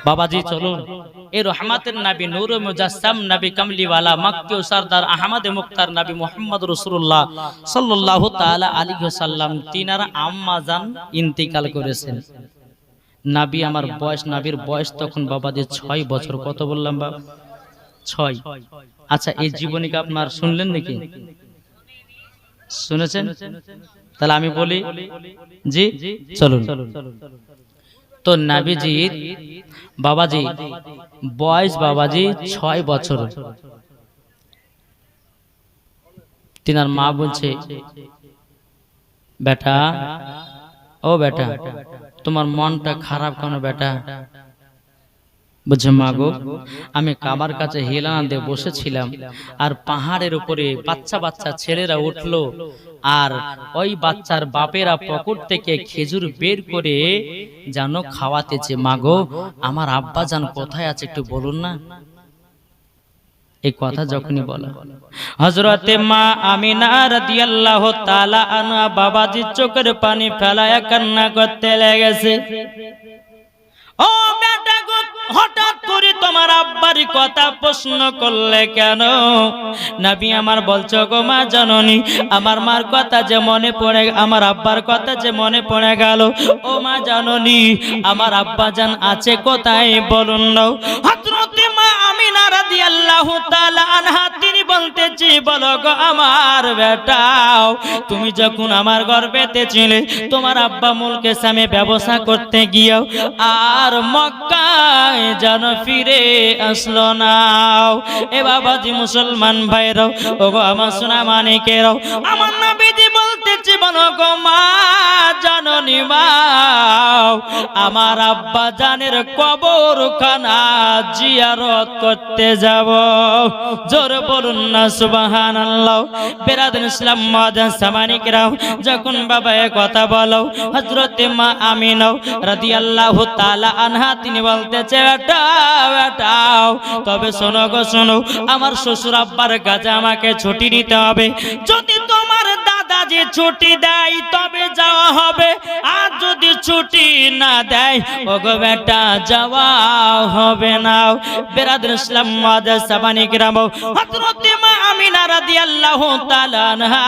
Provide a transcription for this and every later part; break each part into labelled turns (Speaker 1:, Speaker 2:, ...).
Speaker 1: বাবাজি চলুন এই রহমাতের নবী নূর মুজাসসাম নবী কামলিওয়ালা মক্কি ও সরদার আহমদ মুখতার নবী মুহাম্মদ রাসূলুল্লাহ সাল্লাল্লাহু তাআলা আলাইহি ওয়াসাল্লাম তিনার আম্মা জান ইন্তিকাল করেছেন। নবী আমার বয়স, নবীর বয়স তখন বাবাজি 6 বছর। কত বললাম বাবা? 6। আচ্ছা এই জীবনীকে আপনার শুনলেন নাকি? শুনেছেন? তাহলে আমি বলি জি চলুন। তো নবীজির বাবাজি বয়স বাবাজি 6 বছর। তিনার মা বলছে, বেটা ও বেটা তোমার মনটা খারাপ কেন বেটা? বুঝছে মা গো, আমি কাবার কাছে হেলানা দিয়ে বসেছিলাম আর পাহাড়ের উপরে বাচ্চা বাচ্চা ছেলেরা উঠলো আর ওই বাচ্চার বাপেরা পকেট থেকে খেজুর বের করে যেন খাওয়াতেছে। মা গো, আমার আব্বা জান কোথায় আছে একটু বলুন না। এই কথা যখনই বলা হযরতে মা আমিনা রাদিয়াল্লাহু তাআলা আনহা বাবাজির চোখের পানি ফেলায়া কান্না করতে লেগেছে। ও বেটা গো, হঠাৎ করে তোমার আব্বার কথা প্রশ্ন করলে কেন? নবী আমার বলছো গো মা জননী, আমার মার কথা যে মনে পড়ে, আমার আব্বার কথা যে মনে পড়ে গেল। ও মা জননী, আমার আব্বা জান আছে কোথায় বলুন না। হযরতে মা আমিনা রাদিয়াল্লাহু তাআলা আনহা তিনি বলতেছি, বলো গো আমার বেটাও, তুমি যখন আমার গর্ভেতে ছিলে তোমার আব্বা মুলকে সামে ব্যবসা করতে গিয়েও আর মক্কায় যেন ফিরে আসলো না। এ বাবাজি মুসলমান ভাইরাও, ও গো আমার সোনা মানিকেরাও, আমার নবীজি বলতেছি, বলো গো মা জননী মাও, আমার আব্বা জানের কবরখানা জিয়ারত করতে যাব। জোর বলুন না সুবহানাল্লাহ। বেরাদার ইসলাম মুআজ্জাজ মানিকেরাও, যখন বাবা এ কথা বলো হযরতে মা আমিনা রাদিয়াল্লাহু তাআলা আনহা তিনি বলতেছে, বেটাও তবে শোনো গো শোনো, আমার শ্বশুর আব্বার কাছে আমাকে ছুটি নিতে হবে। যদি তোমার দাদা যে ছুটি দেয় তবে যাওয়া হবে, আর যদি ছুটি না দেয় ও গো বেটা যাওয়া হবে না। বেরাদার ইসলাম মুআজ্জাজ মানিকেরাও, হযরতে মা আমিনা রাদিয়াল্লাহু তাআলা আনহা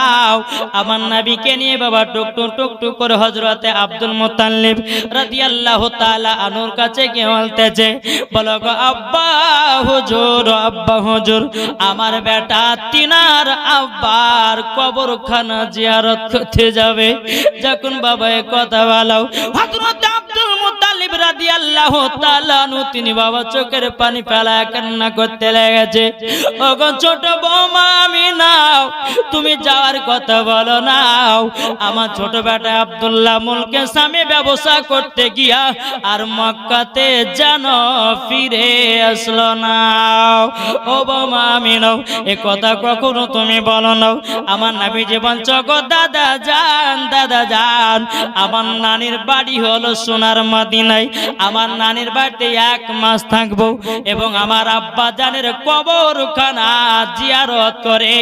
Speaker 1: আমার নবীকে নিয়ে বাবা টুকটুক করে হযরতে আব্দুল মুত্তালিব রাদিয়াল্লাহু তাআলা আনুর কাছে গিয়ে বলতেছে, বলো গো আব্বা হুজুর, আমার বেটা তিনার আব্বার কবরখানা জিয়ারত করতে যাবে। যখন বাবা এ কথা বলো হযরত আব্দুল মুত্তালিব রাদিয়াল্লাহু তাআলা আনহু তিনি বাবা চোখের পানি ফেলায় কান্না করতে লেগেছে। ও গো ছোট বৌমা আমিনা, তুমি যাওয়ার কথা বলো না। আমার ছোট বেটা আব্দুল্লাহ মুলকে সামে ব্যবসা করতে গিয়া আর মক্কাতে যেন ফিরে আসলো না। ও বৌমা আমিনা, এ কথা কখনো তুমি বলো না। আমার নবীজি বলছো গো দাদা জান, আমার নানির বাড়ি হলো সোনার মদিনায়, আমার নানির বাড়িতে 1 মাস থাকবো এবং আমার আব্বা জানের কবরখানা জিয়ারত করে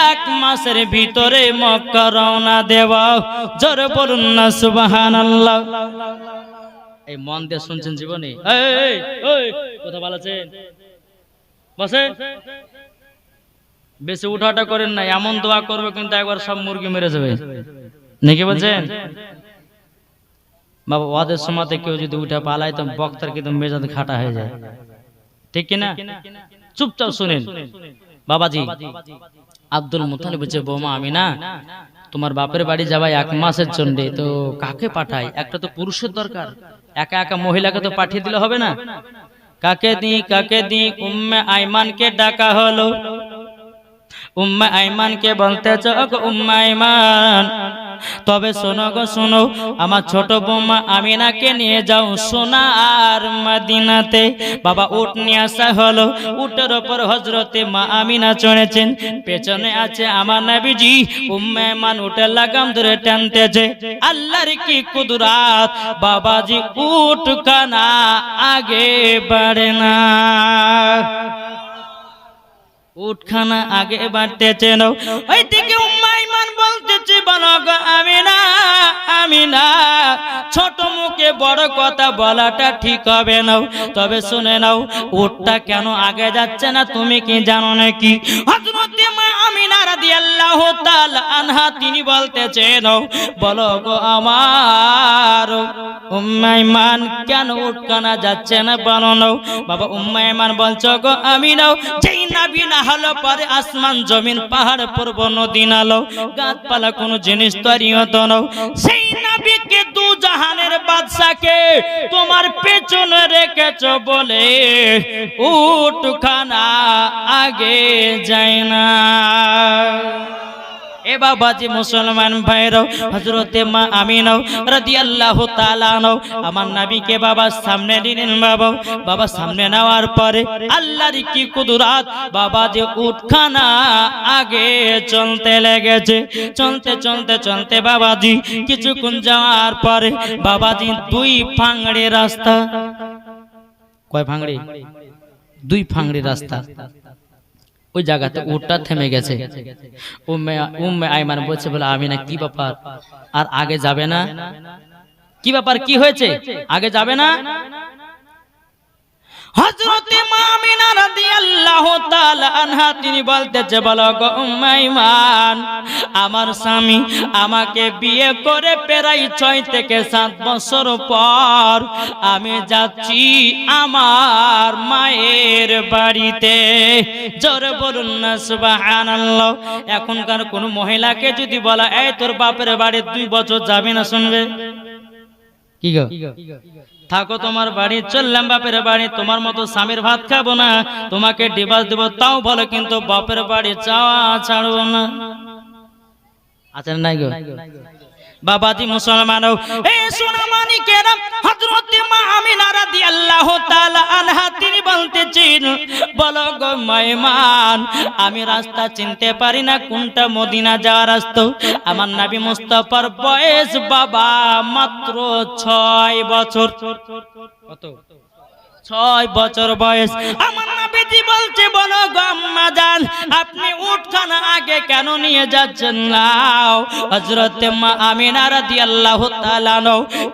Speaker 1: 1 মাসের ভিতরে মক্কা রওনা দেব। জোরে বলুন না সুবহানাল্লাহ। এই মন দিয়ে শুনছেন জীবনে? এই কথা বলেছেন বসেন, বেশি উঠাটা করেন না, এমন দোয়া করবে কিন্তু একবার সব মুরগি মেরে যাবে নাকি বলছেন বাবা। ওদের সময়তে কেউ যদি উঠে পালায় তো বক্তার কিন্তু মেজাজ খাটা হয়ে যায়, ঠিক কিনা? চুপচাপ শুনেন বাবাজি। আব্দুল মুত্তালিব বলছে, বৌমা আমিনা, তোমার বাপের বাড়ি যাবা 1 মাসের জন্য, তো কাকে পাঠাই? একটা তো পুরুষের দরকার, একা মহিলাকে তো পাঠিয়ে দিলে হবে না। কাকে দি? উম্মে আইমানকে ডাকা হলো। উম্মে আইমানকে বলতেছে, ওগো উম্মে আইমান, তবে শোনো গো শোনো, আমার ছোট বৌমা আমিনাকে নিয়ে যাও সোনার মদিনাতে। বাবা উট নিয়ে আসা হলো, উটের উপর হযরতে মা আমিনা চড়েছেন, পেছনে আছে আমার নবীজি। উম্মে আইমান উটের লাগাম ধরে টানতেছে। আল্লাহর কি কুদরত, বাবাজি উটখানা আগে বাড়ে না, উটখানা আগে বাড়তেছে না। ওইদিকে উম্মে আইমান বলতে বলতেছি বলো গো আমিনা আমিনা, ছোট মুখে বড় কথা বলাটা ঠিক হবে না, তবে শুনে নাও উটটা কেন আগে যাচ্ছে না তুমি কি জানো নাকি? হযরত মা আমিনা রাদিয়াল্লাহু তাআলা আনহা তিনি বলতেছেন বলো গো আমার উম্মে আইমান কেন উটখানা যাচ্ছে না বলো না। বাবা উম্মে আইমান বলছো গো আমিনা, যেই নবী না হলো পরে আসমান জমিন পাহাড় পর্বত নদী নালো গাছপালা কোন জিনিস তৈরি হতো না, সেই নবীকে দু জাহানের বাদশাকে তোমার পেছনে রেখেছো বলে উটখানা আগে যায় না। এ বাবাজি মুসলমান ভাইরা, হযরতে মা আমিনা রাদিয়াল্লাহু তাআলা আমার নবীকে বাবা সামনে নিলেন। বাবা সামনে নেওয়ার পরে আল্লাহর কি কুদরত, বাবা যে উটখানা আগে চলতে লেগেছে। চলতে চলতে চলতে বাবাজি কিছুক্ষণ যাওয়ার পরে বাবাজি দুই ফাংড়ি রাস্তা, কয় ফাংড়ি? দুই ফাংড়ি রাস্তা, ওই জায়গাতে উটটা থেমে গেছে। উম্মে আইমান বলছে বলে আমিনা কি ব্যাপার আর আগে যাবে না? কি ব্যাপার, কি হয়েছে, আগে যাবে না? হযরতে মা আমিনা রাদিয়াল্লাহু তাআলা আনহা তিনি বলতেছে বলো গো উম্মে আইমান, আমার স্বামী আমাকে বিয়ে করে প্রায় 6 থেকে 7 বছর পর আমি যাচ্ছি আমার মায়ের বাড়িতে। জোরে বলুন না সুবহানাল্লাহ। এখনকার কোন মহিলাকে যদি বলা এই তোর বাপের বাড়ি 2 বছর যাবে না, শুনবে? কি গো থাকো তোমার বাড়ি, চললাম বাপের বাড়ি, তোমার মতো স্বামীর ভাত খাবো না, তোমাকে ডিভোর্স দেবো তাও বলো, কিন্তু বাপের বাড়ি চাওয়া ছাড়বো না। আচ্ছা নাই গো বাবাজি মুসলমান, এই সোনামানিকেরা, হযরতে মা আমিনা রাদিয়াল্লাহু তাআলা আনহা তিনি বলতেছেন বলো গো মাইমান, আমি রাস্তা চিনতে পারি না কোনটা মদিনা যাওয়ার রাস্তা। আমার নবী মুস্তাফার বয়স বাবা মাত্র 6 বছর। কত? 6 বছর বয়স। আমার নবীজি বলছে বলো গো আম্মা জান, আপনি উটখানা আগে কেন নিয়ে যাচ্ছেন না? হযরতে মা আমিনা রাদিয়াল্লাহু তাআলা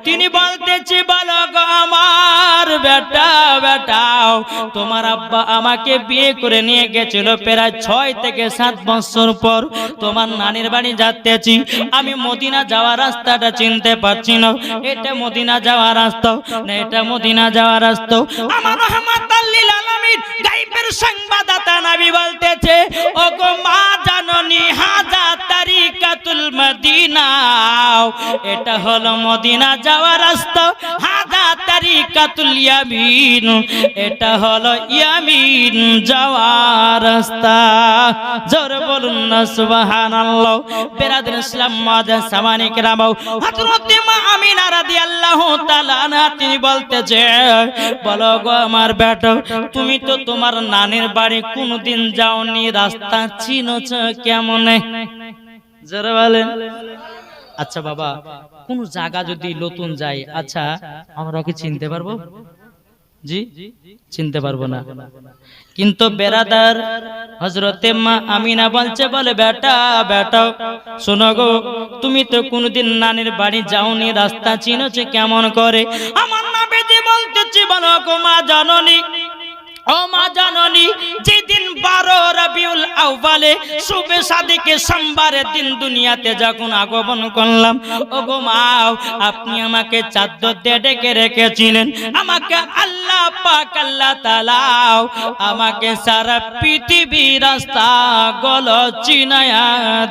Speaker 1: তিনি বলতেছে বলো গো আমার বেটা বেটাও, তোমার আব্বা আমাকে বিয়ে করে নিয়ে গেছিল প্রায় 6 থেকে 7 বছর পর, তোমার নানির বাড়ি যাচ্তেছি, আমি মদিনা যাওয়ার রাস্তাটা চিনতে পারছি না, এটা মদিনা যাওয়ার রাস্তা না এটা মদিনা যাওয়ার রাস্তা। আমার রহমাতাল লিল আলামিন গায়বের সংবাদদাতা নবী বলতেছে ওগো মা জাননী হাজা তারিকাতুল মদিনা, এটা হলো মদিনা যাওয়ার রাস্তা, হাজা তারিকাতুল ইয়ামিন, এটা হলো ইয়ামিন যাওয়ার রাস্তা। জোরে বলুন না সুবহানাল্লাহ। বেরাদর ইসলাম মাদান সামানি কেরাম, হযরতে মা আমিনা রাদিয়াল্লাহু তাআলা আনহা তিনি বলতেছে বলো গো আমার বেটা, তুমি তো তোমার নানির বাড়ি কোনদিন যাওনি, রাস্তা চিনোছ কেমনে? জোরে বলেন। আচ্ছা বাবা, কোন জায়গা যদি নতুন যাই, আচ্ছা আমরা কি চিনতে পারবো? জি চিনতে পারবো না। কিন্তু বেরাদার হযরতে মা আমিনা বলছে বলে বেটা বেটা শোনো গো, তুমি তো কোনদিন নানির বাড়ি যাওনি, রাস্তা চিনোছ কেমন করে? আমার নবীজি বলতেছি বলো গো মা জাননী, ও মা জাননী, যেদিন 12 রবিউল আউয়ালে শুবে সাদিকে সোমবারের দিন দুনিয়াতে যখন আগমন করলাম, ও গো মা আপনি আমাকে চাদর দিয়ে ঢেকে রেখেছিলেন, আমাকে আল্লাহ পাক আল্লাহ তাআলা আমাকে সারা পৃথিবী রাস্তা গুলো চিনায়া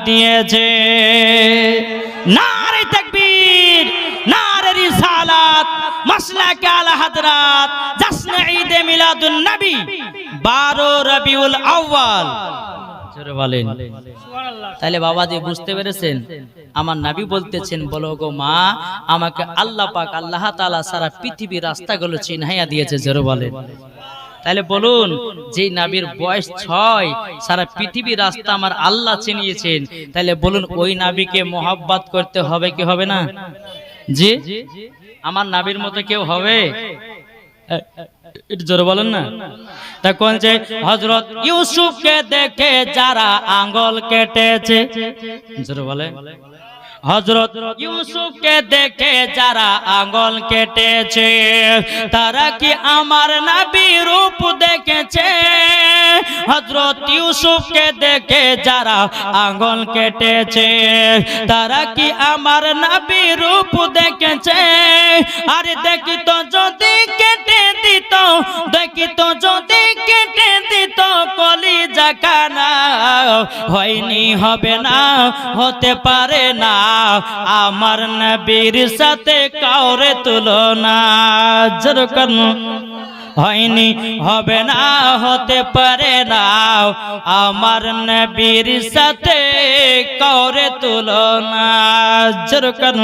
Speaker 1: দিয়েছে। নারে তাকবীর, নারে রিসালাত, মাসলাকে আলা হযরত, জশ্ন ঈদে মিলাদুন নবী 12 রবিউল আউয়াল। জোরে বলেন সুবহানাল্লাহ। তাহলে বাবাজি বুঝতে পেরেছেন, আমার নবী বলতেছেন বলো গো মা আমাকে আল্লাহ পাক আল্লাহ তাআলা সারা পৃথিবীর রাস্তাগুলো চিনাইয়া দিয়েছে। জোরে বলেন। তাহলে বলুন, যে নবীর বয়স 6, সারা পৃথিবীর রাস্তা আমার আল্লাহ চিনিয়েছেন, তাহলে বলুন ওই নবীকে মহব্বত করতে হবে কি হবে না? জি আমার নবীর মতো কেউ হবে? একটু জোরে বলেন না। তখন যে হযরত ইউসুফকে দেখে যারা আঙ্গুল কেটেছে, জোরে বলে, হযরত ইউসুফকে দেখে যারা আঙ্গুল কেটেছে তারা কি আমার নবীর রূপ দেখেছে? হযরত ইউসুফকে দেখে যারা আঙ্গুল কেটেছে তারা কি আমার নবীর রূপ দেখেছে? আরে দেখিত যদি কেটে দিত, দেখিত যদি কেটে দিত কলিজা কানা, হয়নি হবে না, হতে পারে না আমার নবীর সাথে কাউরে তুলনা। যেরকম হয়নি হবে না, হতে পারে না আমার নবীর সাথে কাউরে তুলনা। যেরকম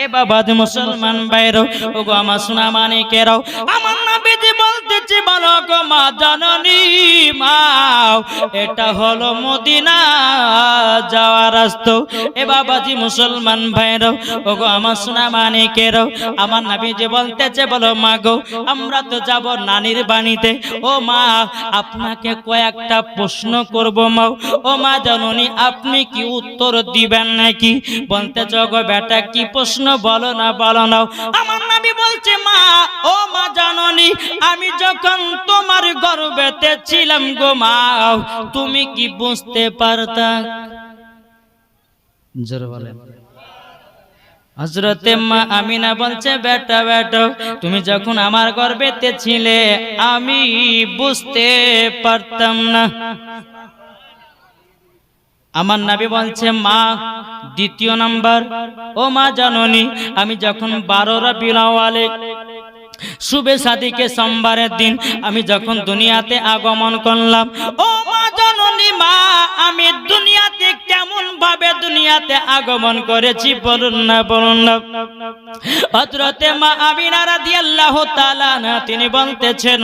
Speaker 1: এ বাবা মুসলমান ভাইরা, ওগো আমার সোনা মানিকেরাও, আমার নবীজি বলতেছি বলো গো মা জননী, মা এটা হলো মদিনা যাওয়ার রাস্তা। এ বাবাজি মুসলমান ভাইরা, ওগো আমার সোনা মানিকেরাও, আমার নবীজি বলতেছে বলো মা গো আমরা তো যাব নানির বাড়িতে। ও মা আপনাকে কয়েকটা প্রশ্ন করব মা। ও মা জননী আপনি কি উত্তর দিবেন নাকি? বলতেছে গো বেটা কি প্রশ্ন বলো না, বলো না। আমার নবী বলছে মা, ও মা জননী আমি যখন তোমার গর্ভেতে ছিলাম গো মা, তুমি কি বুঝতে পারতা? জোরে বলেন। হযরতে মা আমিনা বলছে বেটা বেটা তুমি যখন আমার গর্ভেতে ছিলে আমি বুঝতে পারতাম না। আমার নবী বলছে মা দ্বিতীয় নাম্বার, ও মা জননী আমি যখন 12 রবিউল আউয়ালে শুভে সাদিকে সোমবারের দিন আমি যখন দুনিয়াতে আগমন করলাম, ও মা জননী মা আমি দুনিয়াতে কেমন ভাবে দুনিয়াতে আগমন করেছি বলুন না, বলুন না। হযরতে মা আমিনা রাদিয়াল্লাহু তাআলা তিনি বলতেছেন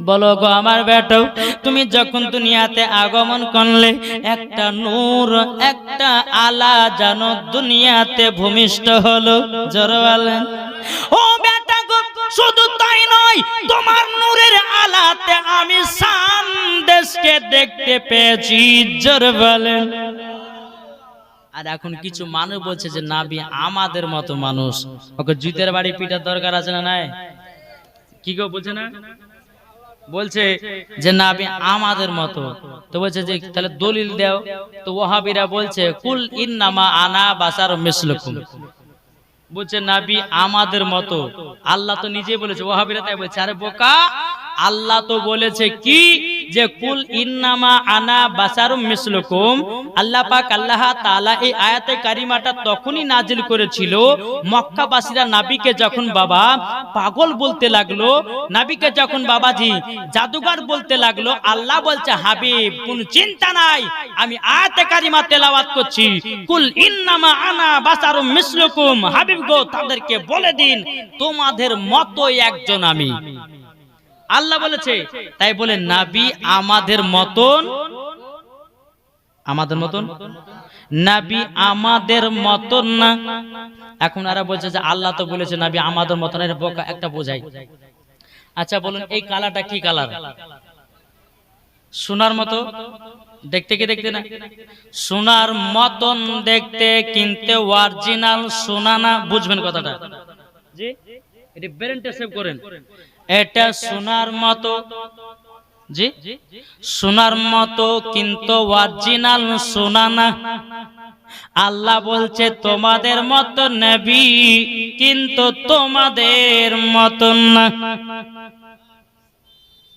Speaker 1: বলো গো আমার বেটা তুমি যখন দুনিয়াতে আগমন করলে একটা নূর একটা আলা জানো দুনিয়াতে ভূমিষ্ঠ হলো। জোরে বলেন। ও বেটা গো শুধু তাই নয় তোমার নূরের আলাতে আমি সামদেশকে দেখতে পেয়েছি। জোরে বলেন। আর এখন কিছু মানুষ বলছে যে নবী আমাদের মতো মানুষ, ওকে জুতের বাড়ি পিটার দরকার আছে না নাই? কি গো বলছে না, বলছে যে নবী আমাদের মতো। তো বলছে যে তাহলে দলিল দাও। তো ওয়াহাবিরা বলছে কুল ইন্নামা আনা বাশারুম মিসলুকুম, বলছে নবী আমাদের মতো। আল্লাহ তো নিজেই বলেছে, ওয়াহাবিরা তাই বলছে। আরে বোকা, আল্লাহ তো বলেছে কি যে কুল ইন্নামা আনা বাশারুম মিসলুকুম। আল্লাহ পাক আল্লাহ তাআলা এই আয়াতে কারিমাটা তখনই নাজিল করেছিল মক্কাবাসীরা নবীকে যখন বাবা পাগল বলতে লাগলো, নবীকে যখন বাবাজি জাদুঘর বলতে লাগলো। আল্লাহ বলছে হাবিব কোন চিন্তা নাই, আমি আয়াতে কারিমা তেলাওয়াত করছি কুল ইন্নামা আনা বাশারুম মিসলুকুম। হাবিব গো তাদেরকে বলে দিন তোমাদের মতোই একজন আমি। আল্লাহ বলেছে, তাই বলে নবী আমাদের মতন, আমাদের মতন নবী আমাদের মতন না। এখন এরা বলছে যে আল্লাহ তো বলেছে নবী আমাদের মতন, এর বোকা একটা বোঝাই। আচ্ছা বলুন এই কালারটা কি কালার? সোনার মতো দেখতে, কি দেখতে না? সোনার মতন দেখতে কিন্তু অরিজিনাল সোনা না, বুঝবেন কথাটা। জি এটা ব্রেনটা সেভ করেন, এটা সোনার মতো। জি সোনার মতো কিন্তু অরিজিনাল সোনা না। আল্লাহ বলছে তোমাদের মতো নবী কিন্তু তোমাদের মতন না।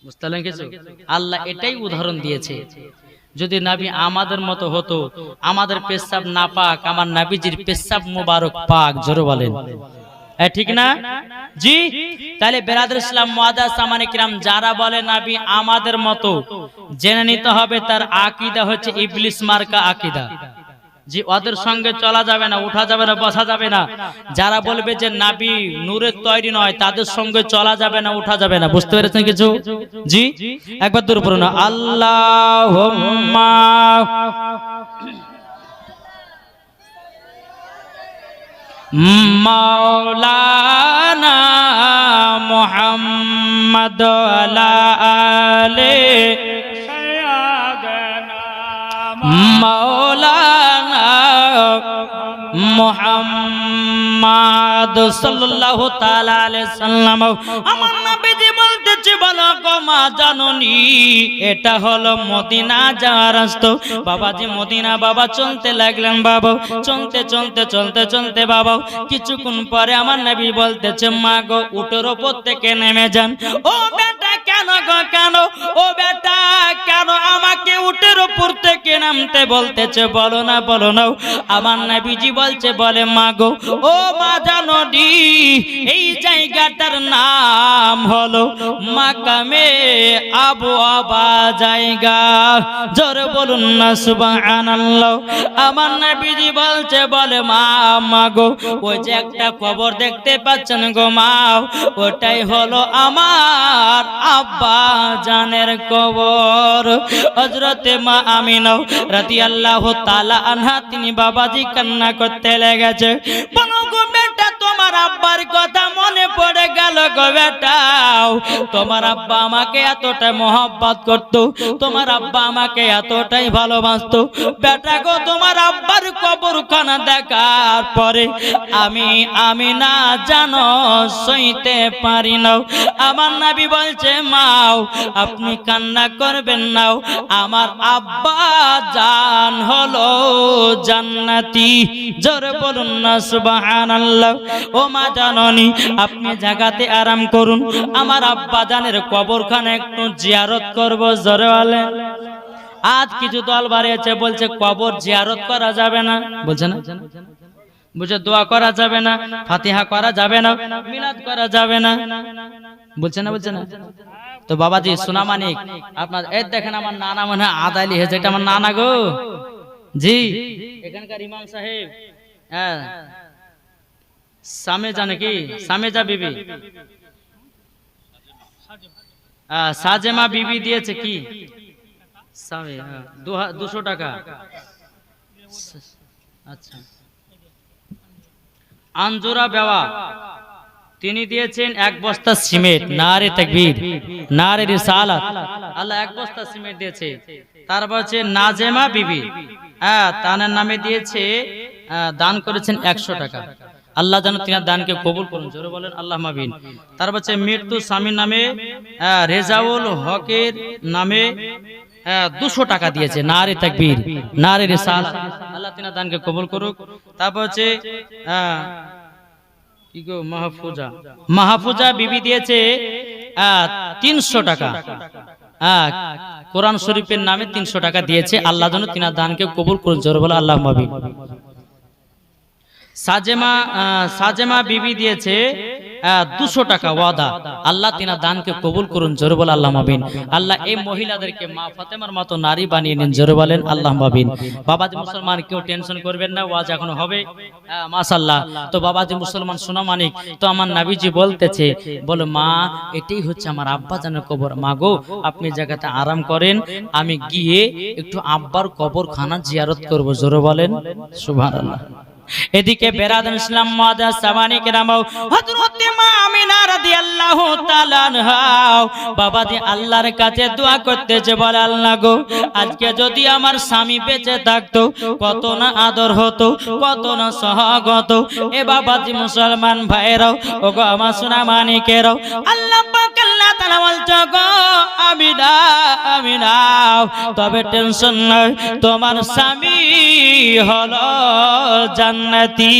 Speaker 1: বুঝতে পারলেন কিছু? আল্লাহ এটাই উদাহরণ দিয়েছে। যদি নবী আমাদের মতো হতো, আমাদের পেশাব না পাক, আমার নবীজির পেশাব মুবারক পাক। জোরে বলেন ঠিক না? জি তাহলে বেরাদর ইসলাম মুআজ্জাজ সামানে কিরাম যারা বলে নবী আমাদের মতো, জেনে নিতে হবে তার আকীদা হচ্ছে ইবলিস মার্কা আকীদা। জি ওদের সঙ্গে চলা যাবে না, উঠা যাবে না, বসা যাবে না। যারা বলবে যে নবী নূরের তৈরি নয় তাদের সঙ্গে চলা যাবে না, উঠা যাবে না। বুঝতে পেরেছেন কিছু? জি একবার দূর পড়ুন আল্লাহুম্মা মাওলানা মুহাম্মদ আলা আলে মাওলানা মুহাম্মদ সাল্লাল্লাহু তাআলা আলাইহি সাল্লাম। আমার নবীজি বলতেছে, বলো গো মা জাননী, এটা হলো মদিনা যাওয়ার রাস্তা। বাবাজি মদিনা বাবা চলতে লাগলেন। বাবা চলতে চলতে চলতে চলতে বাবা কিছুক্ষণ পরে আমার নবী বলতেছে, মা গো উটের উপর থেকে নেমে যান। ও বেটা কেন গো কেন? ও বেটা কেন আমাকে উটের উপর থেকে নামতে বলতেছে? বলো না বলো না। আমার নবীজি বলছে, বলে মা গো ও মা জাননী, এই জায়গাটার নাম হলো মাকামে আবু আবা জায়গা। জোরে বলুন না সুবহানাল্লাহ। আমার নবীজি বলছে, বলে মা গো ওই যে একটা কবর দেখতে পাচ্ছেন গো মা, ওটাই হলো আমার আব্বা জানের কবর। হযরতে মা আমিনা রাদিয়াল্লাহু তাআলা আনহা তিনি বাবাজি কান্না করতে লেগেছে। বলো গো বেটা তোমার আব্বার কথা মনে পড়ে গেল গো বেটা। তোমার আব্বা আমাকে এতটাই মহব্বত করত, তোমার আব্বা আমাকে এতটাই ভালোবাসতো। বেটা গো তোমার আব্বার কবরখানা দেখার পরে আমি না জানো সইতে পারি না। আমার নবী বলছে, মাও আপনি কান্না করবেন না, আমার আব্বা জান হলো জান্নাতি। জোরে বলুন না সুবহানাল্লাহ। ও মা জাননী, আপনি জায়গাতে আরাম করুন, আমার আব্বা জানের কবরখানা একটু জিয়ারত করব। জোরে বলেন। আজ কিছু দল বাড়িয়েছে, বলছে কবর জিয়ারত করা যাবে না, বলছে না বুঝে দোয়া করা যাবে না, ফাতিহা করা যাবে না, মিলাদ করা যাবে না, বলছে না বলছে না। তো বাবাজি সোনামানিক আপনার এই দেখেন, আমার নানা মনে হয় আদালি হয়েছে, এটা আমার নানা গো জি, এখানকার ইমাম সাহেব। হ্যাঁ সামেজা নাকি? সামেজা বিবি, সাজেমা বিবি দিয়েছে কি 200 টাকা। আচ্ছা। আঞ্জুরা বেওয়া তিনি দিয়েছেন 1 বস্তা সিমেন্ট। নারে তাকবীর, নারে রিসালাত। আল্লাহ 1 বস্তা সিমেন্ট দিয়েছে। তারপর হচ্ছে নাজেমা বিবি, তার নামে দিয়েছে, দান করেছেন 100 টাকা। আল্লাহ যেন তিনার দানকে কবুল করুন। জোরে বলেন আল্লাহুম্মা আমিন। তারপর হচ্ছে মৃত্যু স্বামীর নামে রেজাউল হকের নামে 200 টাকা দিয়েছে। নারে তাকবীর, নারে রিসালাত। আল্লাহ তিনার দানকে কবুল করুক। তারপর হচ্ছে কি গো মাহফুজা বিবি দিয়েছে 300 টাকা। কোরআন শরীফের নামে 300 টাকা দিয়েছে। আল্লাহ যেন তিনার দানকে কবুল করুন। জোরে বলে আল্লাহুম্মা আমিন। সাজেমা বিবি দিয়েছে 200 টাকা ওয়াদা। আল্লাহ তিনার দানকে কবুল করুন। জোরে বলে আল্লাহুম্মা আমিন। আল্লাহ এই মহিলাদেরকে মা ফাতেমার মতো নারী বানিয়ে নিন। জোরে বলেন আল্লাহুম্মা আমিন। বাবাজি মুসলমান কেউ টেনশন করবেন না, ওয়াজ এখন হবে মাশাআল্লাহ। তো বাবাজি মুসলমান সোনা মানিক, তো আমার নবীজি বলতেছে, বলে মা এটাই হচ্ছে আমার আব্বা জানের কবর। মা গো আপনি জায়গাতে আরাম করেন, আমি গিয়ে একটু আব্বার কবরখানা জিয়ারত করব। জোরে বলেন সুবহানাল্লাহ। এদিকে বেরাদম ইসলাম মুআজ্জাজ সামানি কেরাম, হযরত মা আমিনা রাদিয়াল্লাহু তাআলা আনহা বাবাজি আল্লাহর কাছে দোয়া করতেছে, বলে আল্লাহ গো আজকে যদি আমার স্বামী বেঁচে থাকতো কত না আদর হতো, কত না সোহাগ হতো। এ বাবাজি মুসলমান ভাইরাও, ও গো আমার সোনা মানিকেরাও, আল্লাহ পাক আল্লাহ তাআলা বলছে গো আমিনা আমিনা, তবে টেনশন নাই, তোমার স্বামী হলো জান্নাতি।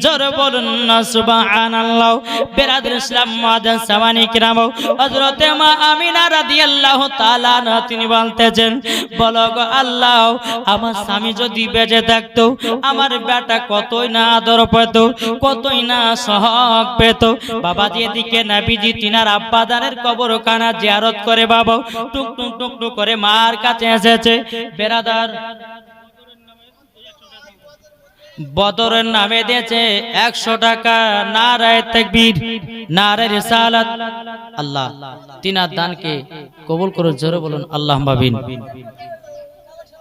Speaker 1: জোরে বলুন না সুবহানাল্লাহ। বেরাদর ইসলাম মুআজ্জাজ সামানি কিরাম, হযরত মা আমিনা রাদিয়াল্লাহু তাআলা আনহা তিনি বলতেছেন, বলো গো আল্লাহ আমার স্বামী যদি বেঁচে থাকতো আমার বেটা কতই না আদর পেত, কতই না সোহাগ পেত। বাবাজি এদিকে নবীজি তিনার আব্বা জানের কবরখানা জিয়ারত করে বাবা টুক টুক টুক টুক করে মার কাছে এসেছে। বেরাদার বদরের নামে দিয়েছে 100 টাকা। নারায়ে তাকবীর, নারায়ে রিসালাত। আল্লাহ তিনার দানকে কবুল করুন। জোরে বলুন আল্লাহুম্মা আমিন।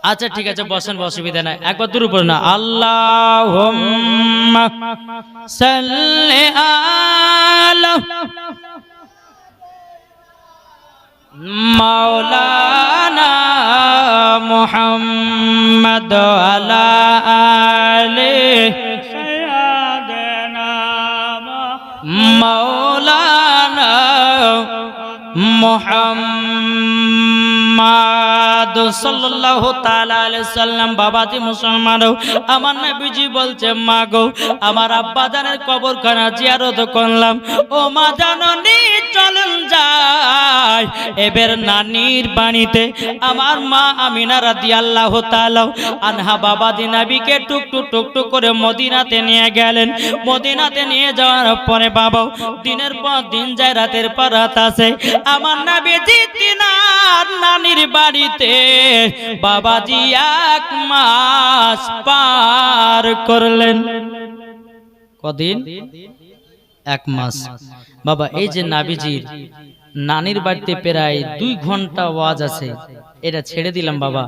Speaker 1: আচ্ছা ঠিক আছে বসেন, অসুবিধা নাই। একবার দূর পড়ুন না, আল্লাহুম্মা সাল্লি আলা মাওলানা মুহাম্মদ আলা আলে সাইয়্যিদানা মাওলানা মুহাম্মদ সাল্লাল্লাহু তাআলা আলাইহি সাল্লাম। বাবাজি মুসলমান, আমার নবীজি বলছে, মা গো, আমার আব্বা জানের কবরখানা জিয়ারত করলাম, ও মা জাননী চলুন যাই এবার নানির বাড়িতে। আমার মা আমিনা রাদিয়াল্লাহু তাআলা আনহা বাবাজি নবীকে টুকটুক টুকটুক করে মদিনাতে নিয়ে গেলেন। মদিনাতে নিয়ে যাওয়ার পরে বাবা দিনের পর দিন যায়, রাতের পর রাত আসে, আমার নবীজি তিনার নানির বাড়িতে বাবাজি 1 মাস পার করলেন। কদিন? 1 মাস। বাবা এই যে নাবিজির নানির বাড়িতে প্রায় 2 ঘন্টা ওয়াজ আছে, এটা ছেড়ে দিলাম বাবা।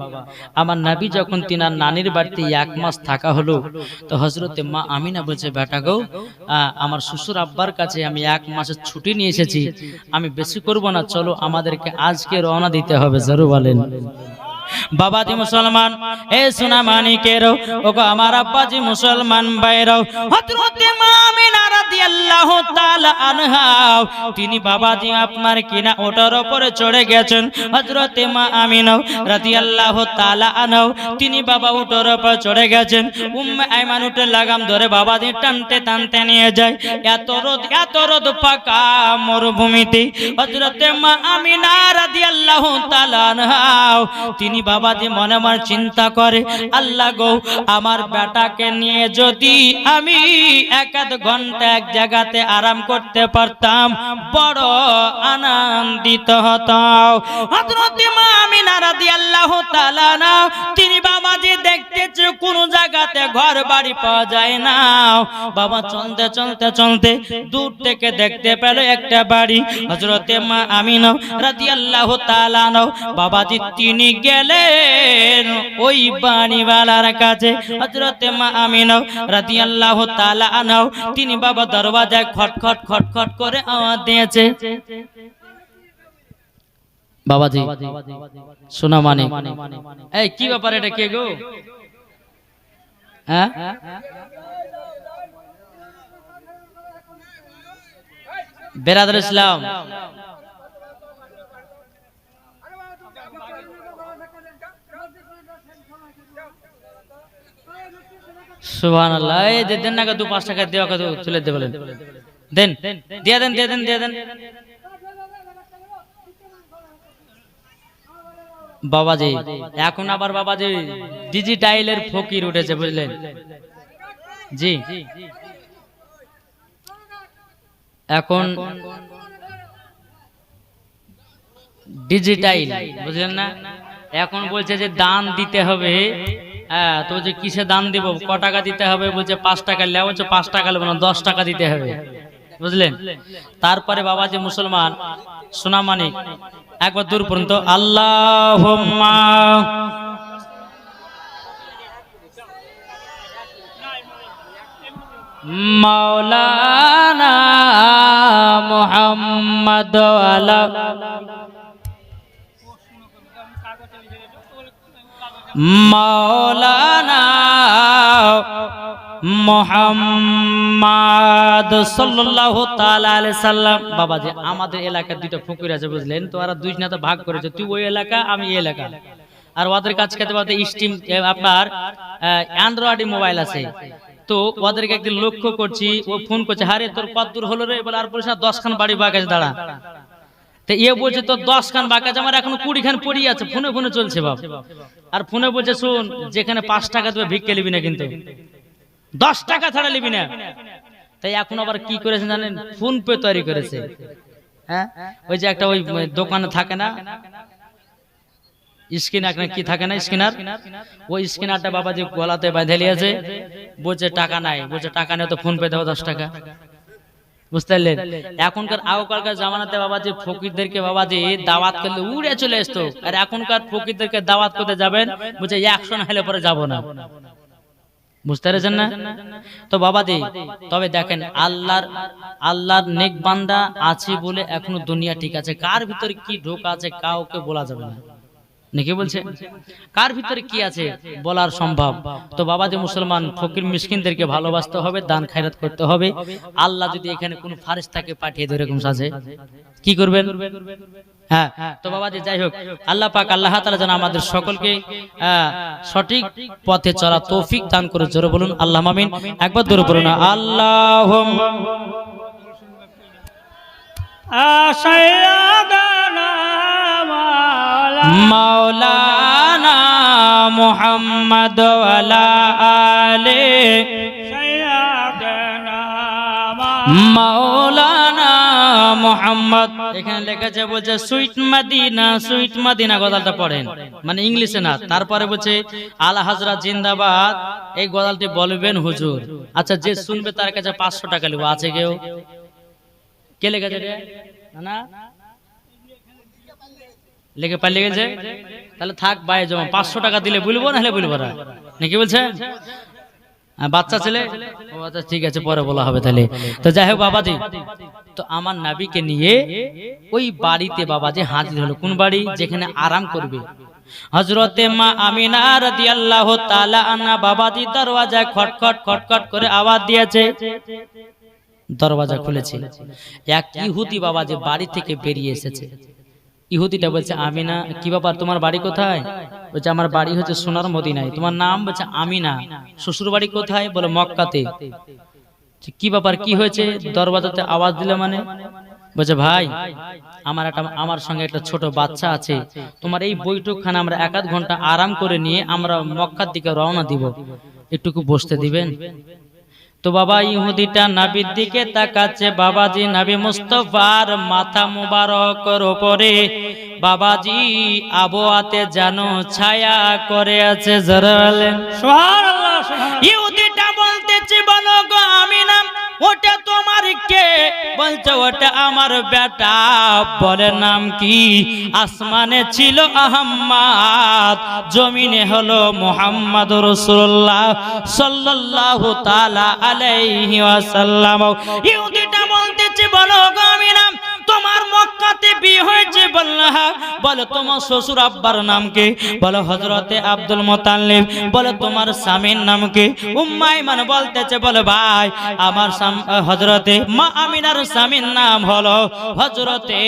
Speaker 1: আমার নবী যখন তিনার নানির বাড়িতে 1 মাস থাকা হলো, তো হযরতে মা আমিনা বলছে, বেটা গো, আমার শ্বশুর আব্বার কাছে আমি 1 মাসের ছুটি নিয়ে এসেছি, আমি বেশি করব না, চলো আমাদেরকে আজকে রওনা দিতে হবে। জরুর বলেন বাবাজি মুসলমান, এ সোনা মানিকেরও, ওগো আমার আব্বাজি মুসলমান ভাইরাও, হযরতে মা আমিনা রাদিয়াল্লাহু তাআলা আনহা তিনি বাবাজি আপনার কিনা ওটার উপরে চড়ে গেছেন। হযরতে মা আমিনা রাদিয়াল্লাহু তাআলা আনহা তিনি বাবা ওটার উপরে চড়ে গেছেন। উম্মে আইমান উটের লাগাম ধরে বাবাজি টানতে টানতে নিয়ে যায়। এত রোদ ফাঁকা মরুভূমিতে হযরতে মা আমিনা রাদিয়াল্লাহু তাআলা আনহা তিনি বাবাজি মনে মনে চিন্তা করে, আল্লাহ গো, আমার বেটাকে নিয়ে যদি আমি 1-1 ঘন্টা এক জায়গাতে আরাম করতে পারতাম, বড় আনন্দিত হতাম। হযরতে মা আমিনা রাদিয়াল্লাহু তাআলা না তিনি বাবাজি দেখতেছে কোন জায়গাতে ঘর বাড়ি পাওয়া যায় না। বাবা চলতে চলতে চলতে দূর থেকে দেখতে পেল একটা বাড়ি। হযরতে মা আমিনা রাদিয়াল্লাহু তাআলা না বাবাজি তিনি গেলেন ওই বাড়িওয়ালার কাছে। হযরতে মা আমিনা রাদিয়াল্লাহু তাআলা আনহা তিনি বাবা দরওয়াজায় খটখট খটখট করে আওয়াজ দিয়েছে। বাবাজি শোনা মানে, এই কি ব্যাপার, এটা কে গো? হ্যাঁ, বেরাদর ইসলাম, সুবহানাল্লাহ। এই দেন না, 2-5 টাকা দেওয়া কত চলে দে বলেন, দেন, দিয়ে দেন, দিয়ে দেন, দিয়ে দেন। বাবাজি এখন আবার বাবাজি ডিজিটাইলের ফকির উঠেছে, বুঝলেন জি। এখন ডিজিটাইল, বুঝলেন না, এখন বলছে যে দান দিতে হবে। হ্যাঁ, তো যে কিসে দান দিব, ক টাকা দিতে হবে, বলছে 5 টাকা লেও, বলছে 5 টাকা নেব না, 10 টাকা দিতে হবে, বুঝলেন। তারপরে বাবাজি মুসলমান সোনা মানিক একবার দূর পর্যন্ত আল্লাহুম্মা মাওলানা মুহাম্মদ আলা মাওলানা মুহাম্মদ সাল্লাল্লাহু তাআলা আলাইহি সাল্লাম। বাবাজি আমাদের এলাকার 2টা ফকির আছে, বুঝলেন, তো ওরা 2 জনাতে ভাগ করেছে, তুই ওই এলাকা আমি এই এলাকা। আর ওদের কাছে খেতে পারতে স্টিম আপনার অ্যান্ড্রয়েড মোবাইল আছে। তো ওদেরকে একদিন লক্ষ্য করছি, ও ফোন করছে, হারে তোর কত দূর হলো রে, বলে আর বলিস না, 10 খান বাড়ি বাগাছে দাঁড়া। তো এ বলছে তোর 10 খান বাগাছে, আমার এখনো 20 খান পড়ি আছে, ফোনে ফোনে চলছে বাপ। আর ফোনে বলছে, শুন, যেখানে 5 টাকা দেবে ভিক্ষে নিবি না, কিন্তু 10 টাকা ছাড়া নিবি না। তাই এখন আবার কি করেছে জানেন, ফোন পে তৈরি করেছে। হ্যাঁ, ওই যে একটা ওই দোকানে থাকে না স্ক্যানার, কি থাকে না স্ক্যানার, ওই স্ক্যানারটা বাবাজি গলাতে বাঁধে লিয়েছে, বলছে টাকা নাই, বলছে টাকা নেই তো ফোন পে দেবো 10 টাকা, বুঝতে পারলেন। এখনকার আগকালকার জামানাতে বাবাজি ফকিরদেরকে বাবাজি দাওয়াত করলে উড়ে চলে আসতো, আর এখনকার ফকিরদেরকে দাওয়াত করতে যাবেন, বলছে 100 না হলে পরে যাবো না। বুঝতে পেরেছেন না? তো বাবাজি তবে দেখেন আল্লাহর নেক বান্দা আছে বলে এখনো দুনিয়া ঠিক আছে। কার ভিতরে কি ঢোক আছে কাউকে বলা যাবে না, নাকি বলছে? কার ভিতরে কি আছে বলার সম্ভব। তো বাবাজি মুসলমান ফকির মিসকিনদেরকে ভালোবাসতে হবে, দান খায়রাত করতে হবে। আল্লাহ যদি এখানে কোনো ফারিস্তাকে পাঠিয়ে দেয় এরকম আছে, কি করবেন? হ্যাঁ, তো বাবাজি যাই হোক, আল্লাহ পাক আল্লাহ তাআলা যেন আমাদের সকলকে সঠিক পথে চলা তৌফিক দান করে। জোরে বলুন আল্লাহুম্মা আমিন। একবার জোরে বলুন আল্লাহুম্মা সাইয়্যিদানা মাওলানা মুহাম্মদ ওয়া আলা আলি সাইয়্যিদানা মাওলানা মুহাম্মদ। এখানে লেখা আছে বলছে সুইট মাদিনা, সুইট মাদিনা গজালটা পড়েন, মানে ইংলিশে না। তারপরে বলছে আলা হযরত জিন্দাবাদ, এই গজালটি বলবেন হুজুর। আচ্ছা, যে শুনবে তার কাছে 500 টাকা নেব। আছে কেউ? কে লেখেছে রে? না লেখে পালিয়ে গেছে, তাহলে থাক ভাই, জমা 500 টাকা দিলে বলবো, না হলে বলবো না, নাকি বলছে? বাচ্চা ছেলে, ও আচ্ছা ঠিক আছে, পরে বলা হবে তাহলে। তো যাই হোক বাবাজি, তো আমার নবীকে নিয়ে ওই বাড়িতে বাবাজি হাজির হলো। কোন বাড়ি? যেখানে আরাম করবে হযরতে মা আমিনা রাদিয়াল্লাহু তাআলা আনহা। বাবাজি দরওয়াজায় খটখট খটখট করে আওয়াজ দিয়েছে, দরওয়াজা খুলেছে। এক ইহুদি বাবাজি বাড়ি থেকে বেরিয়ে এসেছে। ইহুদিটা বলছে আমিনা, কি ব্যাপার, তোমার বাড়ি কোথায়? বলছে আমার বাড়ি হচ্ছে সোনার মদিনায়। তোমার নাম? বলছে আমিনা। শ্বশুর বাড়ি কোথায়? বলে মক্কাতে। কি ব্যাপার, কি হয়েছে? দরওয়াজাতে আওয়াজ দিলে মানে? বলছে ভাই, আমার সঙ্গে একটা ছোট বাচ্চা আছে, তোমার এই বৈঠকখানে আমরা 1-1 ঘন্টা আরাম করে নিয়ে আমরা মক্কার দিকে রওনা দিব, একটুকু বসতে দিবেন? তো বাবা ইহুদিটা নবীর দিকে তাকাচ্ছে। বাবাজি নবী মুস্তাফার মাথা মুবারকের উপরে বাবাজি আবহাওয়াতে যেন ছায়া করে আছে। যারা বলেন সুবহানাল্লাহ, সুবহানাল্লাহ। ইহুদিটা বলতেছে বলো গো আমিনা, ওটা তোমার কে? বলছে ওটা আমার বেটা। বলে নাম কি? আসমানে ছিল আহমদ, জমিনে হলো মুহাম্মদুর রাসূলুল্লাহ সাল্লাল্লাহু তাআলা আলাইহি ওয়াসাল্লাম। ইহুদিটা বলতেছে বলো গো আমিনা, তোমার মক্কাতে বিয়ে হয়েছে? বললাম। বলে তোমার শ্বশুর আব্বার নাম কি? বলে হযরতে আব্দুল মুতাল্লিব। বলে তোমার স্বামীর নাম কি? উম্মে আইমান বলতেছে বলে ভাই আমার হযরতে মা আমিনার স্বামীর নাম হলো হযরতে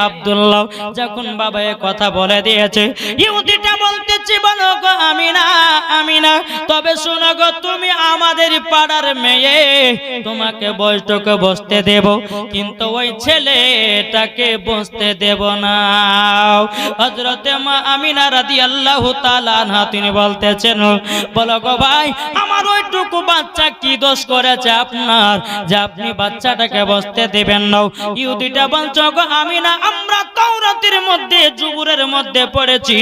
Speaker 1: আব্দুল্লাহ। যখন বাবা এই কথা বলে দিয়েছে, ইহুদিটা বলতেছে বলো গো আমিনা, আমিনা তবে শোনো গো, তুমি আমাদের পাড়ার মেয়ে, তোমাকে বৈঠকে বসতে দেব, কিন্তু ওই ছেলেটাকে বসতে দেব না। হযরতে মা আমিনা রাদিয়াল্লাহু তাআলা আনহা তিনি বলতেছেন বলো গো ভাই, আমার ওইটুকু বাচ্চা কি দোষ করেছে আপনার যে আপনি বাচ্চাটাকে বসতে দেবেন না? ইহুদিটা বলছো গো আমিনা, আমরা তাওরাতের মধ্যে জুবুরের মধ্যে পড়েছি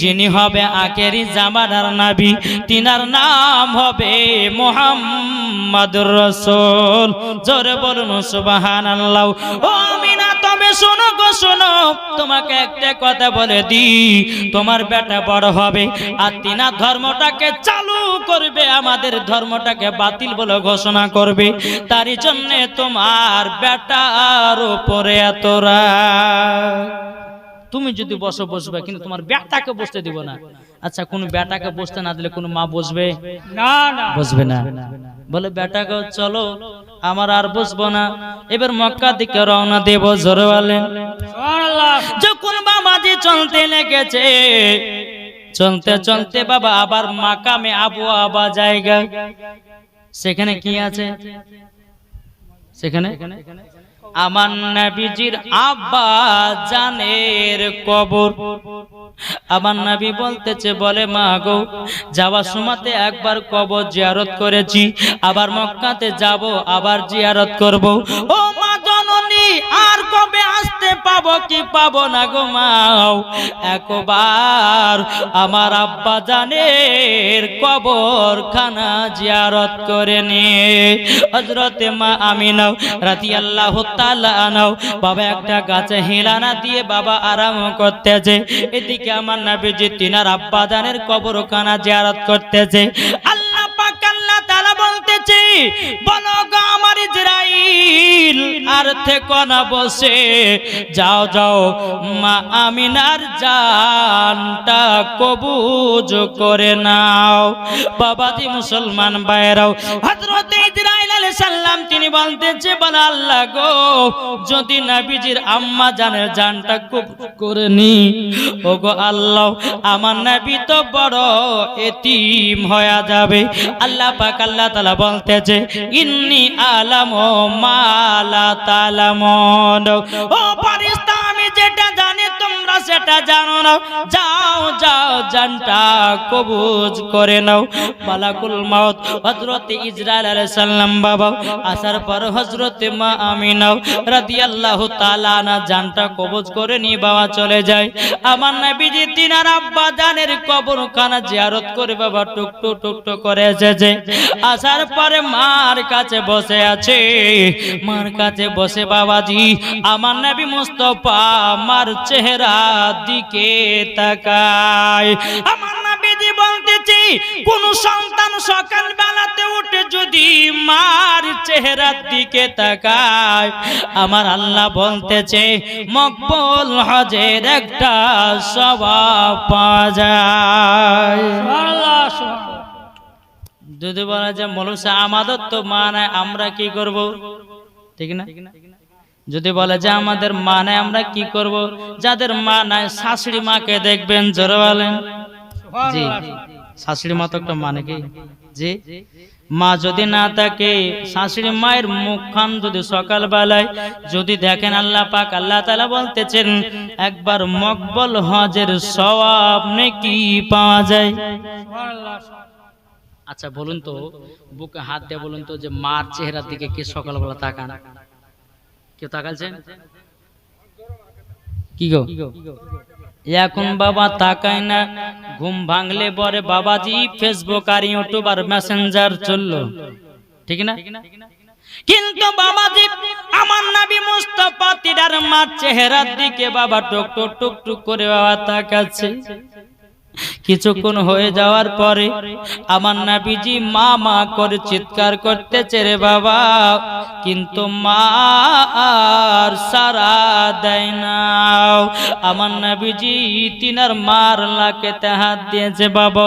Speaker 1: যিনি হবে আখেরি জামানার নবী, তিনার নাম হবে মুহাম্মাদুর রাসূল। জোরে বলুন সুবহানাল্লাহ। ও আমিনা তবে শোনো গো শোনো, তোমাকে একটা কথা বলে দি, তোমার বেটা বড় হবে আর তিনা ধর্মটাকে চালু করবে, আমাদের ধর্মটাকে বাতিল বলে ঘোষণা করবে। তারই জন্য তোমার বেটার উপরে এত রাগ। তুমি যদি বসবে, কিন্তু তোমার বেটাকে বসতে দিব না। আচ্ছা, কোন বেটাকে বসতে না দিলে কোন মা বসবে? না, বসবে না। বলে বেটাকে চলো, আমার আর বসবো না, এবার মক্কা দিকে রওনা দেব। জোরে বলেন সুবহানাল্লাহ। যখন বাবাজি চলতে লেগেছে, চলতে চলতে বাবা আবার মাকামে আবু আবা জায়গা, সেখানে কি আছে? সেখানে আমার নবীজির আব্বা জানের কবর। আমার নবী বলতেছে বলে মা গো, যাওয়ার সময়তে একবার কবর জিয়ারত করেছি, আবার মক্কাতে যাব, আবার জিয়ারত করব। ও মা জননী, আর কবে আসতে পাবো কি পাবো না গো মা, একবার আমার আব্বা জানের কবরখানা জিয়ারত করে নিয়ে। হযরতে মা আমিনা রাদিয়াল্লাহু তাআলা আনহা বাবা একটা গাছে হিলানা দিয়ে বাবা আরাম করতেছে, এদিকে আমার নবীজি তিনার আব্বা জানের কবরখানা জিয়ারত করতেছে। আল্লাহ বলো গো আমার ইসরাইল আর থেকো না বসে, যাও যাও মা আমিনার জানটা কবুজ করে নাও। বাবাজি মুসলমান ভাইরাও, হযরত ইসরাইল আলাইহিস সালাম তিনি বলতেছে, বলে আল্লাহ গো যদি নবীজির আম্মা জানের জানটা কবুজ করে নি, ওগো আল্লাহ আমার নবী তো বড় এতিম হয়ে যাবে। আল্লাহ পাক আল্লাহ তাআলা বলতেছে, ইন্নী আলামু মা লা তালামুন, ও ফেরেশতা আমি যেটা জানি তোমরা সেটা জানো না, যাও যাও জানটা কবুজ করে নাও। মালাকুল মাউত হযরত ইসরাইল আলাইহিস সালাম বাবা আসার পর হযরত মা আমিনা রাদিয়াল্লাহু তাআলা না জানটা কবুজ করে নিয়ে বাবা চলে যায়। আমার নবীজি তিনার আব্বা জানের কবরখানা জিয়ারত করে বাবা টুকটু টুকটু করে এসেছে। আসার পরে মার কাছে বসে আছে, মার কাছে বসে বাবাজি আমার নবী মুস্তাফা আমার চেহারা দিকে তাকায়। আমার নবীজি বলতেছি, কোন সন্তান সকাল বেলাতে উঠে যদি মার চেহারার দিকে তাকায়, আমার আল্লাহ বলতেছে মকবুল হজের একটা সওয়াব পাওয়া যায়। যদি বলা যায় মৌলভী আমাদের তো মা নাই, আমরা কি করব? ঠিক না? যদি বলে যে আমাদের মা নাই আমরা কি করব? যাদের মা নাই শাশুড়ি মাকে দেখবেন, জোরে বলেন জি। শাশুড়ি মা তো একটা মানে কি জি, মা যদি না থাকে শাশুড়ি মায়ের মুখখান যদি সকাল বেলায় যদি দেখেন, আল্লাহ পাক আল্লাহ তাআলা বলতেছেন একবার মকবুল হজের সওয়াব নেকি পাওয়া যায়। আচ্ছা বলুন তো, বুকে হাত দিয়ে বলুন তো, যে মার চেহারার দিকে কে সকালবেলা তাকান? কেউ তাকালছেন কি গো? এখন বাবা তাকায় না, ঘুম ভাঙলে পরে বাবাজি ফেসবুক আর ইউটিউব আর মেসেঞ্জার চললো, ঠিক না? কিন্তু বাবাজি আমার নবী মুস্তাফা তিনার মার চেহারার দিকে বাবা টুক টুক টুক টুক করে বাবা তাকাচ্ছে। কিছুক্ষণ হয়ে যাওয়ার পরে আমার নবীজি মা মা করে চিৎকার করতেছে রে বাবা, কিন্তু মা আর সারা দেয় না। আমার নবীজি তিনার মার লাকে হাত দিয়েছে বাবা,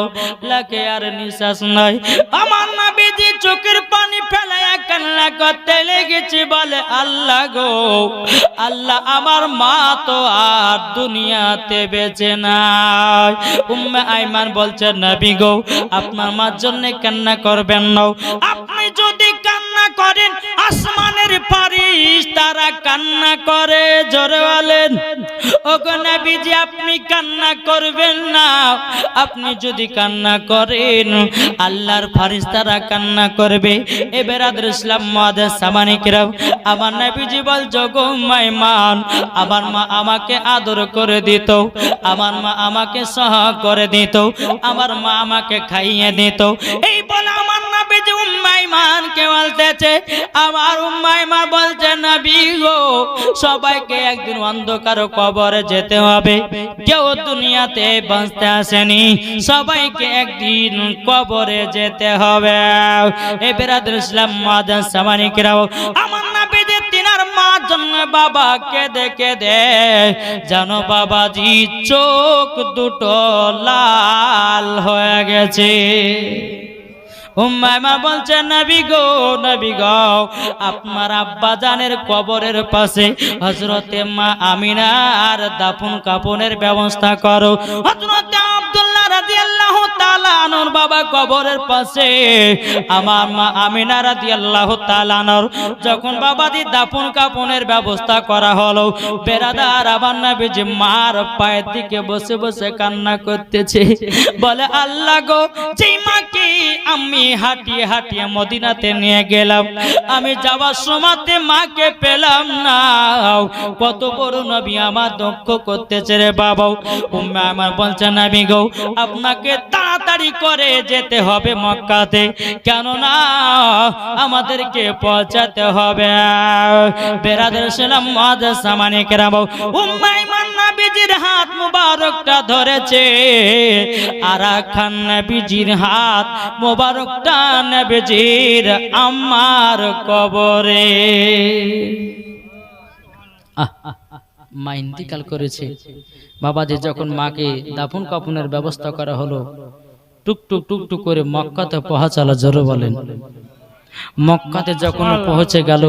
Speaker 1: লাকে আর নিঃশ্বাস নাই। আমার নবীজি চোখের পানি ফেলায়া কান্না করতে লেগেছে, বলে আল্লাহ গো আল্লাহ আমার মা তো আর দুনিয়াতে বেঁচে নাই। উম্মে আইমান বলছে নবী গো আপনার মার জন্য কান্না করবেন না, আপনি যদি কান্না করেন আসমানের ফেরেশতারা কান্না করে, জোরে বলেন ওগো নবীজি আপনি কান্না করবেন না, আপনি যদি কান্না করেন আল্লাহর ফেরেশতারা কান্না করবে। এ বেরাদর ইসলাম মুআদ্দাস সামানিকরাম, আমার নবীজি বল গো মাইমান আমার মা আমাকে আদর করে দিত, আমার মা আমাকে সহ করে দিত, আমার মা আমাকে খাইয়ে দিত। এই বলে আমার নবীজি উম্মে আইমান কে বলতেছে, আমার উম্মে আইমান বলছে নবী গো সবাইকে একদিন অন্ধকার কবরে যেতে হবে, কেউ দুনিয়াতে বাঁচতে আসেনি, সবাইকে একদিন কবরে যেতে হবে। এ বেরাদর ইসলাম মুআদ্দাস সামানিকরাম, আমার নবীজি তিনার মার জন্য বাবা কেঁদে কেঁদে জানো বাবাজি চোখ দুটো লাল হয়ে গেছে। উম্মে আইমান বলছে নবী গো আপনার আব্বা জানের কবরের পাশে হযরতে মা আমিনার দাফন কাফনের ব্যবস্থা করো। হযরতে আব্দুল্লাহ রাদিয়াল্লাহু তাআলা আনহুর বাবা কবরের পাশে আমার মা আমিনা রাদিয়াল্লাহু তাআলা আনহুর যখন বাবাজি দাফন কাফনের ব্যবস্থা করা হলো, বেরাদার আমার নবীজি মার পায়ের দিকে বসে বসে কান্না করতেছে, বলে আল্লাহ গো যেই মাকে আমি হাঁটিয়ে হাঁটিয়ে মদিনাতে নিয়ে গেলাম, আমি যাওয়ার সময়তে মাকে পেলাম না, কত বড় নবী আমার দুঃখ করতেছে রে বাবা। উম্মে আমার বলছে নবী গো আপনাকে তাড়াতাড়ি করে যেতে হবে মক্কাতে, কেননা আমাদেরকে পৌঁছাতে হবে। বেরাদর ইসলাম মুআদ্দাস সামানিকরাম, উম্মে আইমান নবী নবীজির হাত মুবারকটা ধরেছে, আর একখান নবীজির হাত মুবারকটা নবীজির আম্মার কবরে। মা ইন্তিকাল করেছে। বাবাজি যখন মাকে দাফন কাফনের ব্যবস্থা করা হলো, টুকটুক টুকটুক করে মক্কাতে পৌঁছালো। জোরে বলেন। মক্কাতে যখন পৌঁছে গেল,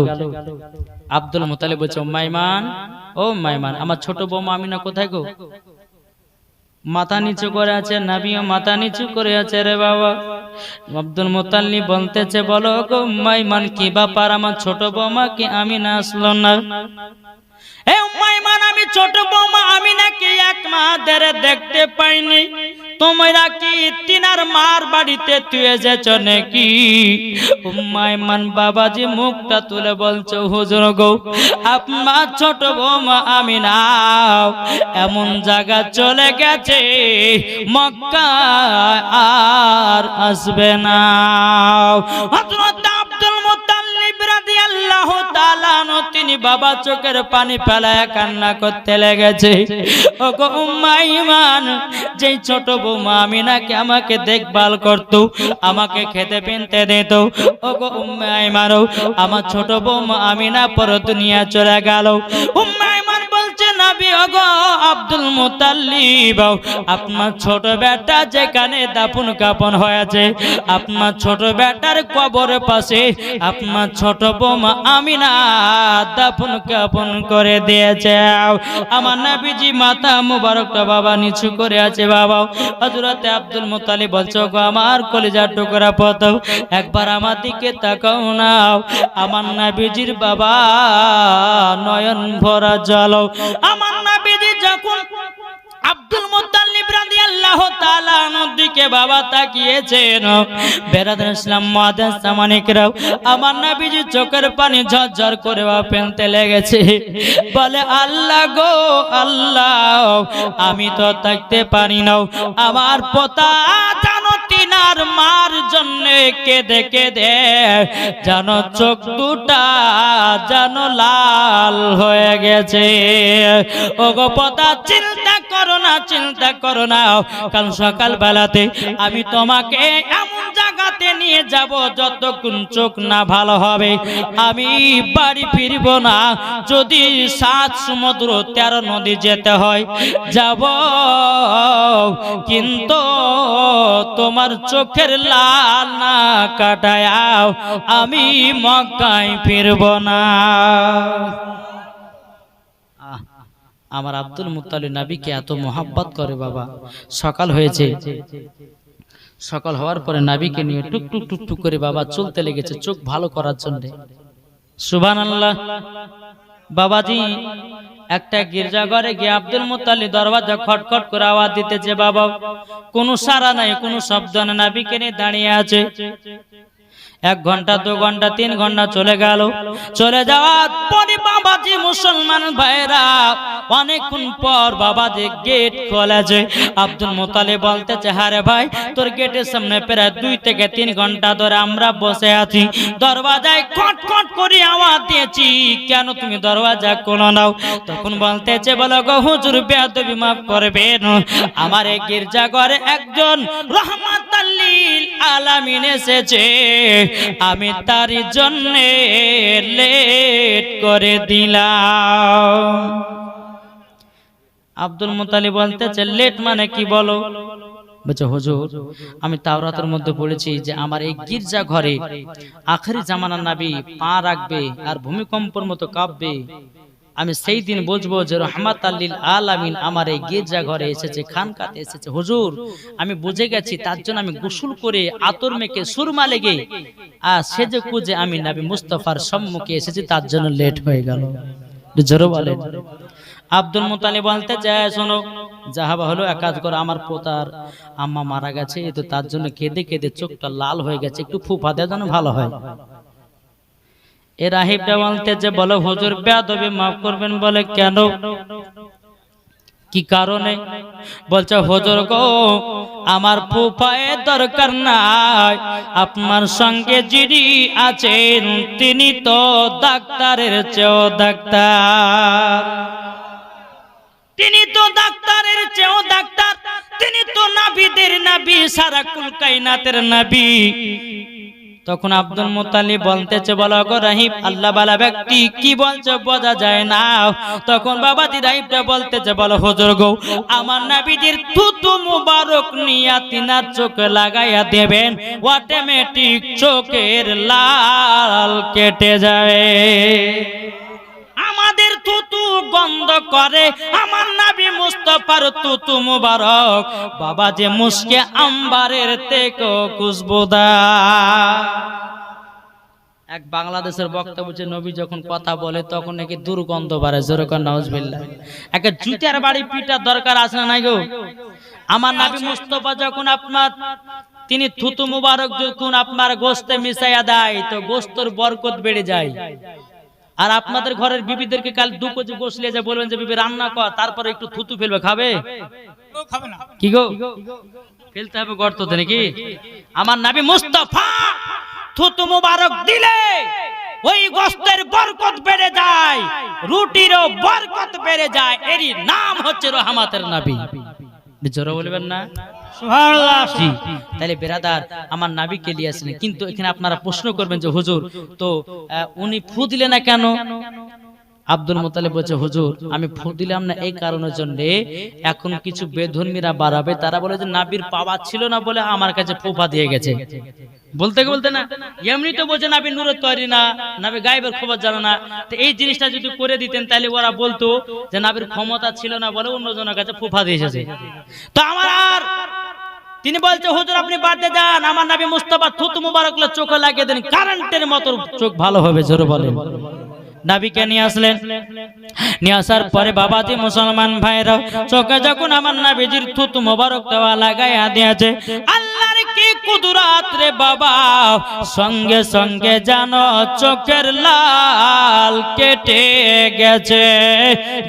Speaker 1: আব্দুল মুতালিব বলছে, মাইমান, ও মাইমান, আমার ছোট বৌমা আমিনা কোথায় গো? মাথা নিচু করে আছে, নবীও মাথা নিচু করে আছে। রে বাবা, আব্দুল মুতালিব বলতেছে, বলো গো মাইমান, কি ব্যাপার, আমার ছোট বৌমা কি আমিনা আসলো না? এ মাইমান, আমি ছোট বৌমা আমিনাকে এক মাস ধরে দেখতে পাইনি। তোমরা কি তিনার মার বাড়িতে তুই এসেছ নাকি? মাইমান বাবাজি মুখটা তুলে বলছো, হুজুর গো, আপনার ছোট বৌমা আমিনা এমন জায়গা চলে গেছে, মক্কা আর আসবে না। হযরত আব্দুল মুতাল্লিব রাদিয়াল্লাহু তাআলা তিনি বাবা চোখের পানি ফেলায় কান্না করতে লেগেছে। ওগো উম্মে আইমান, যেই ছোট বৌমা আমিনাকে আমাকে দেখভাল করতো, আমাকে খেতে পিনতে দিত, ওগো উম্মে আইমান, আমার ছোট বৌমা আমিনা পর দুনিয়া চলে গেল। উম্মে আইমান বলছে, নবী ওগো আব্দুল মুতাল্লিব, আপনার ছোট বেটা যেখানে দাফন কাফন হয়েছে, আপনার ছোট বেটার কবরের পাশে আপনার ছোট বৌমা আমিনা দাফন কাফন করে দিয়েছে। আমার নবীজি মাথা মুবারকটা বাবা নিচু করে আছে। বাবা হযরত আব্দুল মুতালিব বলছো, গো আমার কলিজার টুকরা পুত্র, একবার আমার দিকে তাকাও না। আমার নবীজির বাবা নয়ন ভরা জল। আমার নবীজি যখন আব্দুল মুতাল্লিব রাদিয়াল্লাহু তাআলা দিকে বাবা তাকিয়েছেন, বেরাদার ইসলাম মুআদ্দাস সামানিকরাও, আমার নবীজি চোখের পানি ঝরঝর করে ফেলতে লেগেছে। বলে, আল্লাহ গো আল্লাহ, আমি তো থাকতে পারি না, আমার পোতা জানো তিনার মার জন্য কেঁদে কেঁদে জানো চোখ দুটা জানো লাল হয়ে গেছে। ওগো পোতা, চিন্তা করো না, চিন্তা করো না, কাল সকাল বেলাতে আমি তোমাকে এমন জায়গাতে নিয়ে যাব, যতক্ষণ চোখ না ভালো হবে আমি বাড়ি ফিরব না। যদি 7 সমুদ্র 13 নদী যেতে হয় যাব, কিন্তু তোমার চোখের লাল না কাটায় আমি মক্কায় ফিরব না। আমার আব্দুল মুত্তালিব নবীকে এত মোহাব্বত করে। বাবা সকাল হয়েছে, সকাল হওয়ার পরে নবীকে নিয়ে টুকটুক টুকটুক করে বাবা চলতে লেগেছে চোখ ভালো করার জন্য। সুবহানাল্লাহ। বাবাজি একটা গির্জাঘরে গিয়ে আব্দুল মুত্তালিব দরওয়াজা খটখট করে আওয়াজ দিতেছে। বাবা কোনো সাড়া নাই, কোনো শব্দ না, নবীকে নিয়ে দাঁড়িয়ে আছে। 1 ঘন্টা 2 ঘন্টা 3 ঘন্টা চলে গেল। চলে যাওয়ার পরে বাবাজি মুসলমান ভাইরা অনেকক্ষণ পর বাবাজি গেট খোলেছে। আব্দুল মুত্তালিব বলতেছে, হারে ভাই, তোর গেটের সামনে প্রায় 2 থেকে 3 ঘন্টা ধরে আমরা বসে আছি, দরওয়াজায় খটখট করে আওয়াজ দিয়েছি, কেন তুমি দরওয়াজা খোলো নাও? তখন বলতেছে, বলো গো হুজুর, বেয়াদবি মাফ করবেন, আমার এই গির্জাঘরে একজন রহমাতাল লিল আলামিন এসেছে, আমি তার জন্য লেট করে দিলাম। আব্দুল মুত্তালিব বলতেছে, লেট মানে কি বলো? বলছে, হুজুর, আমি তাওরাতের মধ্যে পড়েছি যে আমার এই গির্জা ঘরে আখেরি জামানার নবী পা রাখবে আর ভূমিকম্পের মতো কাঁপবে, আমি সেই দিন বুঝবো যে রহমাতাল লিল আলামিন আমার এই গির্জা ঘরে এসেছে, খানকাতে এসেছে। হুজুর, আমি বুঝে গেছি, তার জন্য আমি গোসল করে আতর মেখে সুরমা লেগে আর সেজে কুজে আমি নবী মুস্তাফার সম্মুখে এসেছি, তার জন্য লেট হয়ে গেল। জোরে বলেন। আব্দুল মুত্তালিব বলতে যায়, শোনো, যাহাবা হলো এক কাজ করো, আমার পোতার আম্মা মারা গেছে, তো তার জন্য কেঁদে কেঁদে চোখটা লাল হয়ে গেছে, একটু ফুফা দেওয়া যেন ভালো হয়। এ রাহিবটা বলতে যে, বলো হুজুর, বেয়াদবি মাফ করবেন। বলে, কেন, কি কারণে? বলছে, হুজুর গো, আমার ফুফায়ের দরকার নাই, আপনার সঙ্গে যিনি আছেন তিনি তো ডাক্তারের চেয়েও ডাক্তার, তিনি তো নবীদের নবী, সারা কুল কায়নাতের নবী। তখন আব্দুল মুত্তালিব বলতেছে, বলো গো রাহিব, আল্লাহ বালা ব্যক্তি কি বলছো বোঝা যায় না। তখন বাবাজি রাহিবটা বলতেছে, বলো হুজুর গো, আমার নবীজির থুতু মুবারক নিয়া তিনার চোখে লাগাইয়া দেবেন, অটোমেটিক চোখের লাল কেটে যাবে। আমাদের থুতু গন্ধ করে, আমার নবী মুস্তাফার থুতু মুবারক বাবাজি মুস্কে আম্বারের থেকেও খুশবুদার। এক বাংলাদেশের বক্তা বলছে, নবী যখন কথা বলে তখন নাকি দুর্গন্ধ বাড়ে। জোরে কর নাউজুবিল্লাহ। একটা জুতার বাড়ি পিটার দরকার আছে না নাই গো? আমার নবী মুস্তাফা যখন আপনার তিনি থুতু মুবারক যখন আপনার গোশতে মিশাইয়া দেয় তো গোশতের বরকত বেড়ে যায়। আর আপনাদের ঘরের বিবিদেরকে কাল 2 কেজি গোশত নিয়ে যা বলবেন যে বিবি রান্না কর, তারপরে একটু থুতু ফেলবে, খাবে? খাবে না। কি গো, ফেলতে হবে গর্ততে নাকি? আমার নবী মুস্তাফা থুতু মুবারক দিলে ওই গোশতের বরকত বেড়ে যায়, রুটিরও বরকত বেড়ে যায়। এরই নাম হচ্ছে রহমতের নবী। জোরে বলবেন না সুবহানাল্লাহ? জি। তাহলে বেরাদার, আমার নবীকে নিয়ে আসলেন, কিন্তু এখানে আপনারা প্রশ্ন করবেন যে হুজুর তো উনি ফু দিলেন না কেন? আব্দুল মুত্তালিব বলছে, হুজুর আমি ফু দিলাম না এই কারণের জন্য, এখন কিছু বেধর্মীরা বাড়াবে, তারা বলে যে নবীর পাওয়ার ছিল না বলে আমার কাছে ফুফা দিয়ে গেছে। বলতে বলতে না, এমনি তো বলছে নবী নূরের তৈরি না, নবী গায়েবের খবর জানে না। তো এই জিনিসটা যদি করে দিতেন তাহলে ওরা বলতো যে নবীর ক্ষমতা ছিল না বলে অন্যজনের কাছে ফুফা দিয়ে এসেছে। তো আমার আর তিনি বলছে, হুজুর আপনি বাড়তে যান, আমার নবী মুস্তাফা থুতু মুবারক চোখে লাগিয়ে দেন, কারেন্টের মতো চোখ ভালো হবে। জোরে বলেন। নবীকে নিয়ে আসলেন, নিয়ে আসার পরে বাবাজি মুসলমান ভাইরা চোখে যখন আমার নবীজির থুতু মুবারক দেওয়া লাগাইয়া দিয়েছে, আল্লাহর কি কুদরত রে বাবা, সঙ্গে সঙ্গে জানো চোখের লাল কেটে গেছে।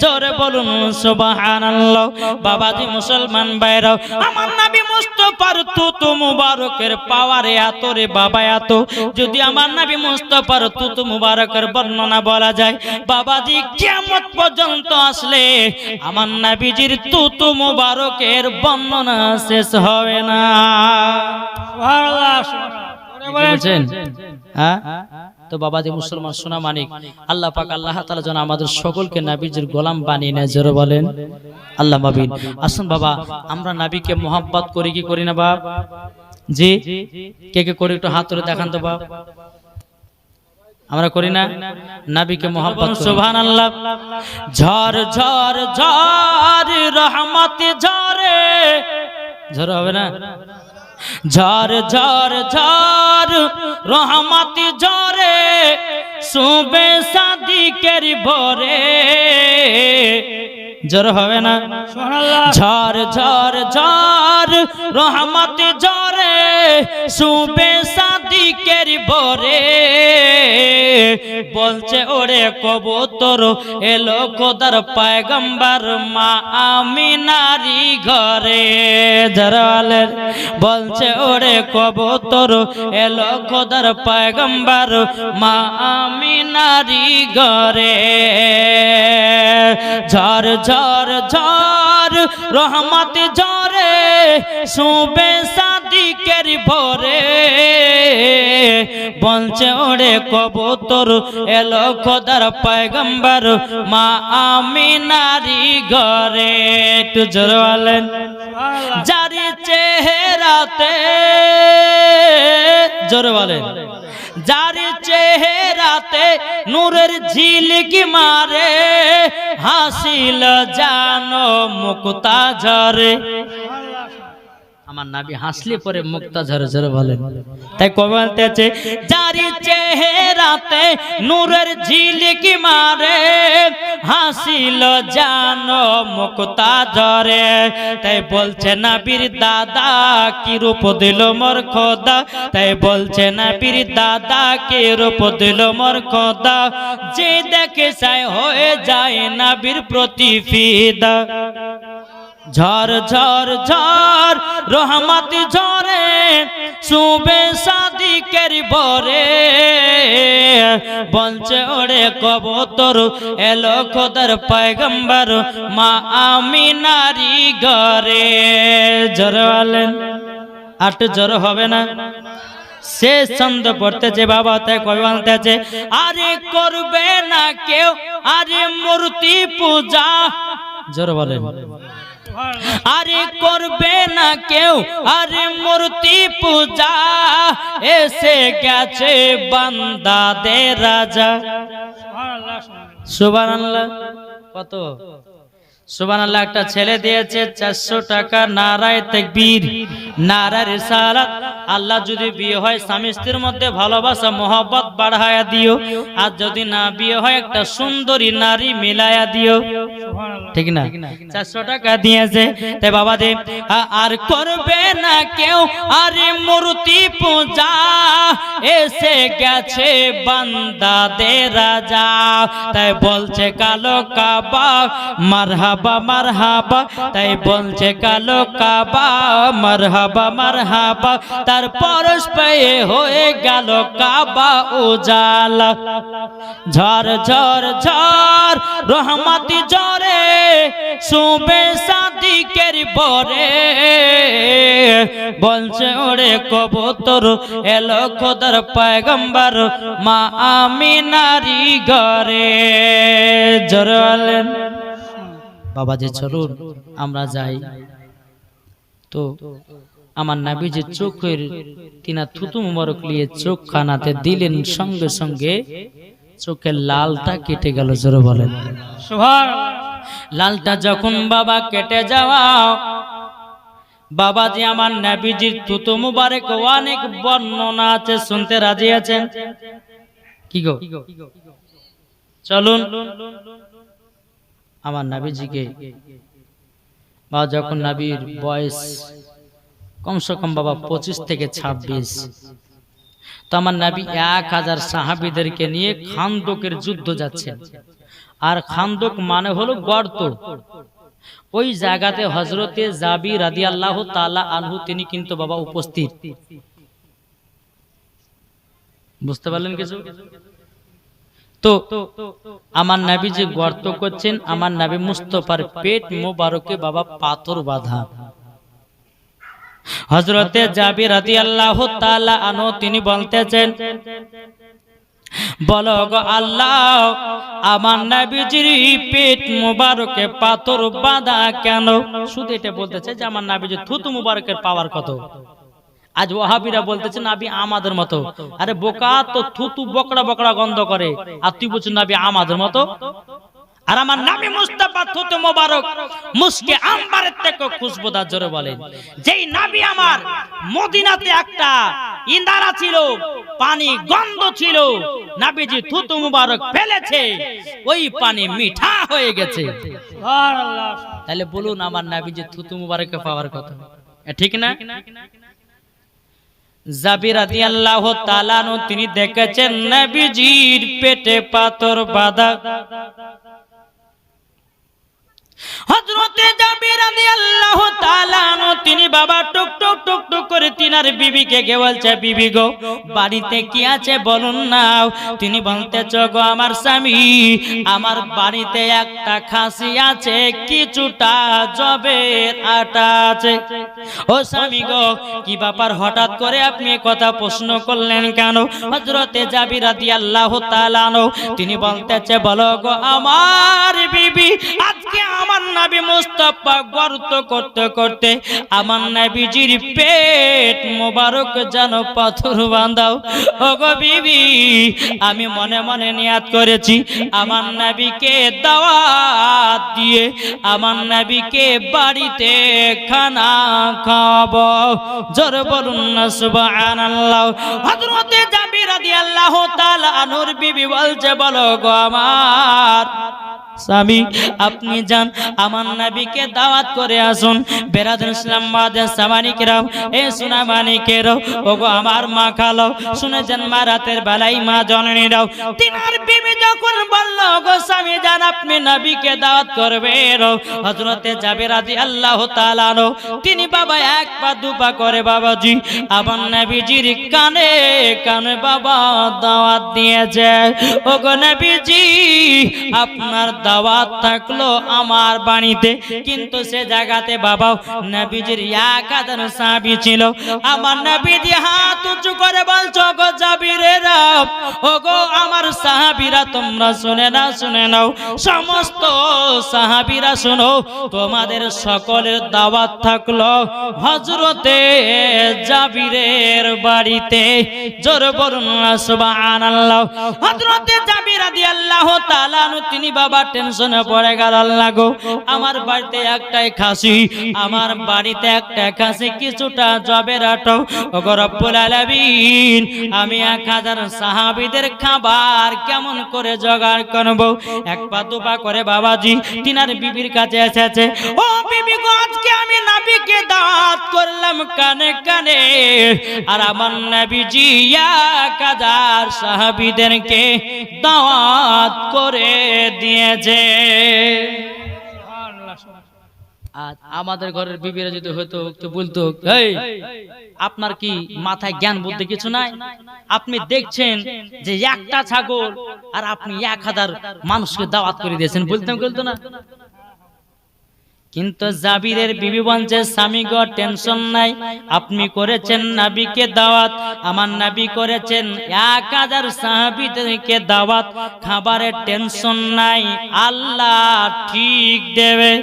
Speaker 1: জোরে বলুন সুবহানাল্লাহ। বাবাজি মুসলমান ভাইরা, আমার নবী মুস্তাফার থুতু মুবারকের পাওয়ারে এত রে বাবা এত, যদি আমার নবী মুস্তাফার থুতু মুবারকের বর্ণনা বলা যায়, বাবাজি কিয়ামত পর্যন্ত আসলে আমার নবীজির থুতু মুবারকের বর্ণনা শেষ হবে না। তো বাবাজি মুসলমান সোনা মানিক, আল্লাহ পাক আল্লাহ তাআলা যেন আমাদের সকলকে নবীজির গোলাম বানিয়ে নেয়। জোরে বলেন আল্লাহ মাবিন। আসুন বাবা, আমরা নবীকে মোহাব্বত করি কি করি না বাপ? জি, কে কে করে একটু হাত তুলে দেখান তো বাপ। আমরা করি না? নবীকে মোহাব্বত। সুবহানাল্লাহ। ঝড় ঝড় ঝড় রহমত ঝরে, ঝড় হবে না? ঝড় ঝড় ঝড় রহমত ঝরে, সুবে সাদিকের ভরে। ঝড় হবে না? ঝড় ঝড় ঝড় রহমত ঝরে, সুবে সাদিকের ভরে। বলছে ওরে কবুতর এলো খোদার পয়গম্বর মা আমিনারি ঘরে। জরালের বলছে ওরে কবুতর এলো খোদার পয়গম্বর মা আমিনারি ঘরে। ঝড় ঝড় ঝড় রহমত ঝরে, সুবে সাদিকের ভরে। বলছে ওরে কবুতর এলো খোদার পয়গম্বর মা আমিনারি ঘরে। একটু জোরে বলেন। জারি চেহারাতে, জোরে বলেন, যার চেহারাতে নূরের ঝিলিকি মারে, হাসিল জানো মুক্তা ঝরে। আমার নবী হাসলে পরে মুক্তা ঝরে। ঝরে বলেন। তাই কবি বলতেছে, যার চেহারাতে নূরের ঝিলিকি মারে, হাসিল জানো মুক্তা ঝরে। তাই বলছে নবীর দাদা কি রূপ দিল মোর খোদা, তাই বলছে নবীর দাদা কি রূপ দিল মোর খোদা। যে দেখে চাই হয়ে যায় নবীর প্রতি ফিদা। ঝড় ঝড় ঝড় রহমত ঝরে সুবে সাদিকের বরে বলছে ওরে কবুতর এলো খোদার পয়গম্বর মা আমিনারি ঘরে। জোরে বলেন, আট জোর হবে না? শেষ ছন্দ পড়তেছে বাবা, তাই কবি বলতেছে আরে করবে না কেউ আরে মূর্তি পূজা। জোরে বলেন, আরে করবে না কেউ আরে মূর্তি পূজা, এসে গেছে বান্দাদের রাজা। সুবহানাল্লাহ। কত সুবহানাল্লাহ। একটা ছেলে দিয়েছে 400 টাকা। নারায়ে তাকবীর, নারায়ে রিসালাত। আল্লাহ যদি বিয়ে হয় স্বামী স্ত্রীর মধ্যে ভালোবাসা মহব্বত বাড়ায়া দিও, আর যদি না বিয়ে হয় একটা সুন্দরী নারী মিলায়া দিও, ঠিক না? 400 টাকা দিয়েছে। তাই বাবা দে আর করবে না কেউ আরে মূর্তি পূজা, এসে গেছে বান্দাদের রাজা। তাই বলছে কালো কাবা মারহাবা মারহাবা, তাই বলছে কালো কাবা মারহাবা মারহাবা, তার পরশ পেয়ে হয়ে গেল কাবা উজালা। ঝড় ঝড় ঝড় রহমতি ঝরে সুবে সাদিকের বরে বলছে ওরে কবুতর এলো খোদার পয়গম্বর মা আমিনারি ঘরে। জোরে বলেন। বাবা যে চলুন আমরা যাই। তো আমার নবীজি চোখের তিনা থুতু মুবারক নিয়ে চোখ খানাতে দিলেন, সঙ্গে সঙ্গে চোখের লালটা কেটে গেল। জোরে বলেন সুবহানাল্লাহ। লালটা যখন বাবা কেটে যাওয়া, বাবাজি আমার নবীজির থুতু মুবারক অনেক বর্ণনা আছে, শুনতে রাজি আছেন? কি গো চলুন আমার নবীজিকে বাবা যখন নবীর বয়স কমসে কম বাবা 25 থেকে 26, তো আমার নবী 1000 সাহাবীদেরকে নিয়ে খান্দকের যুদ্ধ যাচ্ছেন। আর খান্দক মানে হলো গর্ত। ওই জায়গাতে হযরতে জাবির রাদিয়াল্লাহু তাআলা আনহু তিনি কিন্তু বাবা উপস্থিত। বুঝতে পারলেন কিছু? তো আমার নবী যে গর্ত করছেন, আমার নবী মুস্তাফার পেট মোবারকে বাবা পাথর বাঁধা। হযরতে জাবির রাদিয়াল্লাহু তাআলা আনহু তিনি বলতেছেন বলো গো আল্লাহ, আমার নবীজির পেট মোবারকে পাথর বাঁধা কেন? শুধু এটা বলতেছে যে আমার নবীজির থুতু মোবারকের পাওয়ার কত। আজ ওয়াহাবিরা বলতেছে নবী আমাদের মতো। আরে বোকা, তো থুতু বকড়া বকড়া গন্ধ করে, আর তুই বলছিস নবী আমাদের মতো। আর আমার নবী মুস্তাফা থুতু মোবারক মুস্কে আম্বারের থেকে খুশবুদার। জোরে বলেন। যেই নবী আমার মদিনাতে একটা ইন্দারা ছিল, পানি গন্ধ ছিল, নবীজি থুতু মোবারক ফেলেছে, ওই পানি মিঠা হয়ে গেছে। সুবহানাল্লাহ। তাহলে বলুন আমার নবীজি থুতু মোবারকের পাওয়ার কথা, ঠিক না? জাবির রাদিয়াল্লাহু তাআলা আনহু তিনি দেখেছেন নবীজির পেটে পাথর বাঁধা। হযরতে জাবির রাদিয়াল্লাহু তাআলা আনহু তিনি বাবা টুক টুক টুক টুক করে তিনার বিবিকে গে বলছে, বিবি গো বাড়িতে কি আছে বলুন না। তিনি বলতেছ গো আমার স্বামী, আমার বাড়িতে একটা খাসি আছে, কিছুটা জবের আটা আছে। ও স্বামী গো কি ব্যাপার, হঠাৎ করে আপনি এই কথা প্রশ্ন করলেন কেন? হযরতে জাবির রাদিয়াল্লাহু তাআলা আনহু তিনি বলতেছে বলো গো আমার বিবি, আজকে আমার নবী মুস্তাফা গর্ত করতে করতে আমার নবীজির পেট মোবারক যেন পাথর বাঁধাও। ওগো বিবি, আমি মনে মনে নিয়াত করেছি আমার নবীকে দাওয়াত দিয়ে আমার নবীকে বাড়িতে খানা খাওয়াবো। জোরে বলুন না সুবহানাল্লাহ। হযরতে জাবির রাদিয়াল্লাহু তাআলা আনহুর বিবি বলছে বলো গো আমার স্বামী আপনি যান আমার নবীকে দাওয়াত করে আসুন। বেরাদুল ইসলাম মাদের সামানিকেরাও, এ সোনা মানিকেরাও, ওগো আমার মা খালো, শুনেছেন মা রাতের বেলায় মা জননীরাও, তিনার বিবি যখন বলল গো স্বামী যান আপনি নবীকে দাওয়াত করবেন, হযরতে জাবের রাদিয়াল্লাহু তাআলা আনহু তিনি বাবা এক পা দুপা করে বাবাজি আমার নবীজির কানে কানে বাবা দাওয়াত দিয়েছে। ওগো নবীজি আপনার দাওয়াত থাকলো আমার বাড়িতে, কিন্তু সে জায়গাতে বাবা নবীজির 1000 সাহাবী ছিল। আমার নবীজি হাত উঁচু করে বলছো গো জাবিরেরা, ওগো আমার সাহাবীরা তোমরা শুনে নাও, সমস্ত সাহাবীরা শোনো, তোমাদের সকলের দাওয়াত থাকলো হযরতে জাবিরের বাড়িতে। জোরে বলুন সুবহানাল্লাহ। হযরতে জাবির রাদিয়াল্লাহু তাআলা তিনি বাবা টেনশনে পড়ে গেল, আল্লাহ গো আমার বাড়িতে একটাই খাসি, আমার বাড়িতে একটা খাসি কিছুটা জবে রাটো, ওগো রব্বুল আলামিন আমি 1000 সাহাবীদের খাবার কেমন করে জোগাড় করব। এক পা দুপা করে বাবাজি তিনার বিবির কাছে এসেছে, ও বিবি গো আজকে আমি নবীকে দাওয়াত করলাম কানে কানে, আর আমার নবীজি 1000 সাহাবীদেরকে দাওয়াত করে দিয়েছে। আজ আমাদের ঘরের বিবিরা যদি হয়তো তো বলতো, এই আপনার কি মাথায় জ্ঞান বুদ্ধি কিছু নাই? আপনি দেখছেন যে একটা ছাগল আর আপনি 1000 মানুষকে দাওয়াত করে দিয়েছেন, বলতাম বলতো না? কিন্তু জাবিরের বিবি বলছে স্বামী গো টেনশন নাই, আপনি করেছেন নবীকে দাওয়াত, আমার নবী করেছেন 1000 সাহাবীদেরকে দাওয়াত, খাবারের টেনশন নাই, আল্লাহ ঠিক দেবে।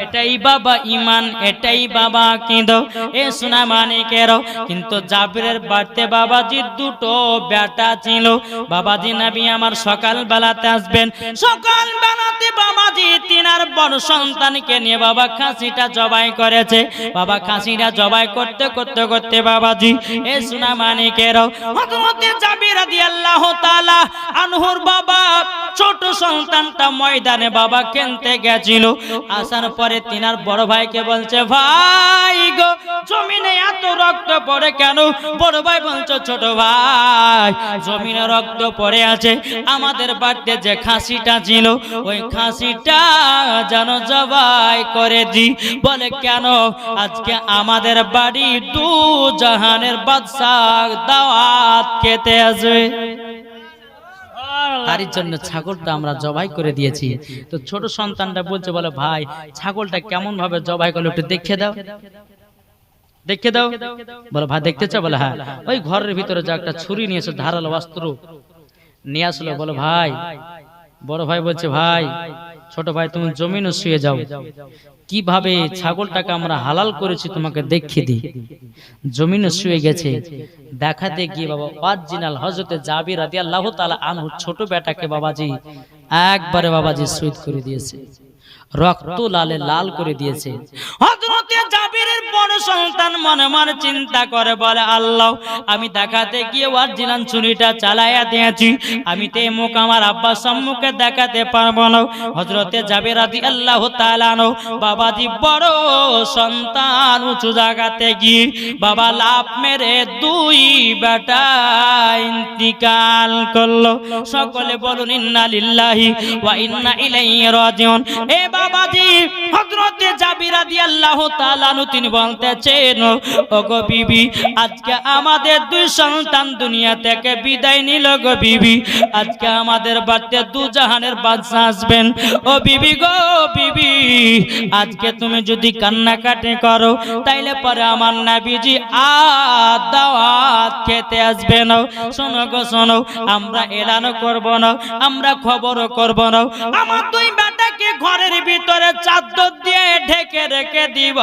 Speaker 1: এটাই বাবা ইমান, এটাই বাবা কিদো এ সোনা মানিকেরও। কিন্তু জাবিরের বাড়িতে বাবাজির দুটো বেটা ছিল। বাবাজি নবী আমার সকাল বেলাতে আসবেন, সকাল বেলাতে বাবাজি তিনার বড় সন্তানকে নিয়ে বাবা খাসিটা জবাই করেছে। বাবা খাসিটা জবাই করতে করতে করতে বাবাজি এ সোনা মানিকেরও হযরতে জাবির রাদিয়াল্লাহু তাআলা আনহুর বাবা ছোট সন্তানটা ময়দানে বাবা খেলতে গেছিল। আসার পরে তিনার বড় ভাইকে বলছে, ভাই গো জমিনে এত রক্ত পড়ে কেন? বড় ভাই বলছে, ছোট ভাই জমিনে রক্ত পড়ে আছে, আমাদের বাড়িতে যে খাসিটা ছিল ওই খাসিটা যেন জবাই করে দি। বলে কেন? আজকে আমাদের বাড়ি দু জাহানের বাদশাহ দাওয়াত খেতে আসবে, তার জন্য ছাগলটা আমরা জবাই করে দিয়েছি। তো ছোট সন্তানটা বলছে, বলে ভাই ছাগলটা কেমন ভাবে জবাই করলো একটু দেখে দাও, দেখে দাও। বলে ভাই দেখতে চাও? বলে হ্যাঁ। ওই ঘরের ভিতরে যে একটা ছুরি নিয়ে এসে ধারালো অস্ত্র নিয়ে আসলো। বলে ভাই, বড় ভাই বলছে, ভাই ছোট ভাই তুমি জমিনে শুয়ে যাও, কিভাবে ছাগলটাকে আমরা হালাল করেছি তোমাকে দেখিয়ে দিই। জমিনে শুয়ে গেছে, দেখাতে গিয়ে বাবা অরিজিনাল হযরতে জাবির রাদিয়াল্লাহু তাআলা আনহু ছোট বেটাকে বাবাজি একবারে বাবাজি শহীদ করে দিয়েছে, রক্ত লালে লাল করে দিয়েছে। হযরতে জাবিরের বড় সন্তান মনে মনে চিন্তা করে, বলে আল্লাহ আমি দেখাতে গিয়ে অরিজিনাল ছুরিটা চালাইয়া দিয়েছি, আমি তো মুখ আমার আব্বার সম্মুখে দেখাতে পারবো না। হযরতে জাবির রাদিয়াল্লাহু তাআলা আনহু বাবাজি বড় সন্তান উঁচু জায়গাতে গিয়ে বাবা লাফ মেরে দুই বেটা ইন্তিকাল করলো। সকলে বলুন ইন্না লিল্লাহি ওয়া ইন্না ইলাইহি রাজিউন। এ বাবাজি হযরতে জাবির রাদিয়াল্লাহু তাআলা আনহু তিনি বলতেছেন, ওগো বিবি আজকে আমাদের দুই সন্তান দুনিয়া থেকে বিদায় নিল গো বিবি, আজকে আমাদের বাড়িতে দু জাহানের বাদশা আসবেন। ও বিবি গো বিবি, আজকে তুমি যদি কান্নাকাটি করো তাইলে পরে আমার নবীজি আর দাওয়াত খেতে আসবে না। শোনো গো শোনো, আমরা এলানও করব না, আমরা খবরও করব না, আমার দুই বেটাকে ঘরের ভিতরে চাদর দিয়ে ঢেকে রেখে দিব,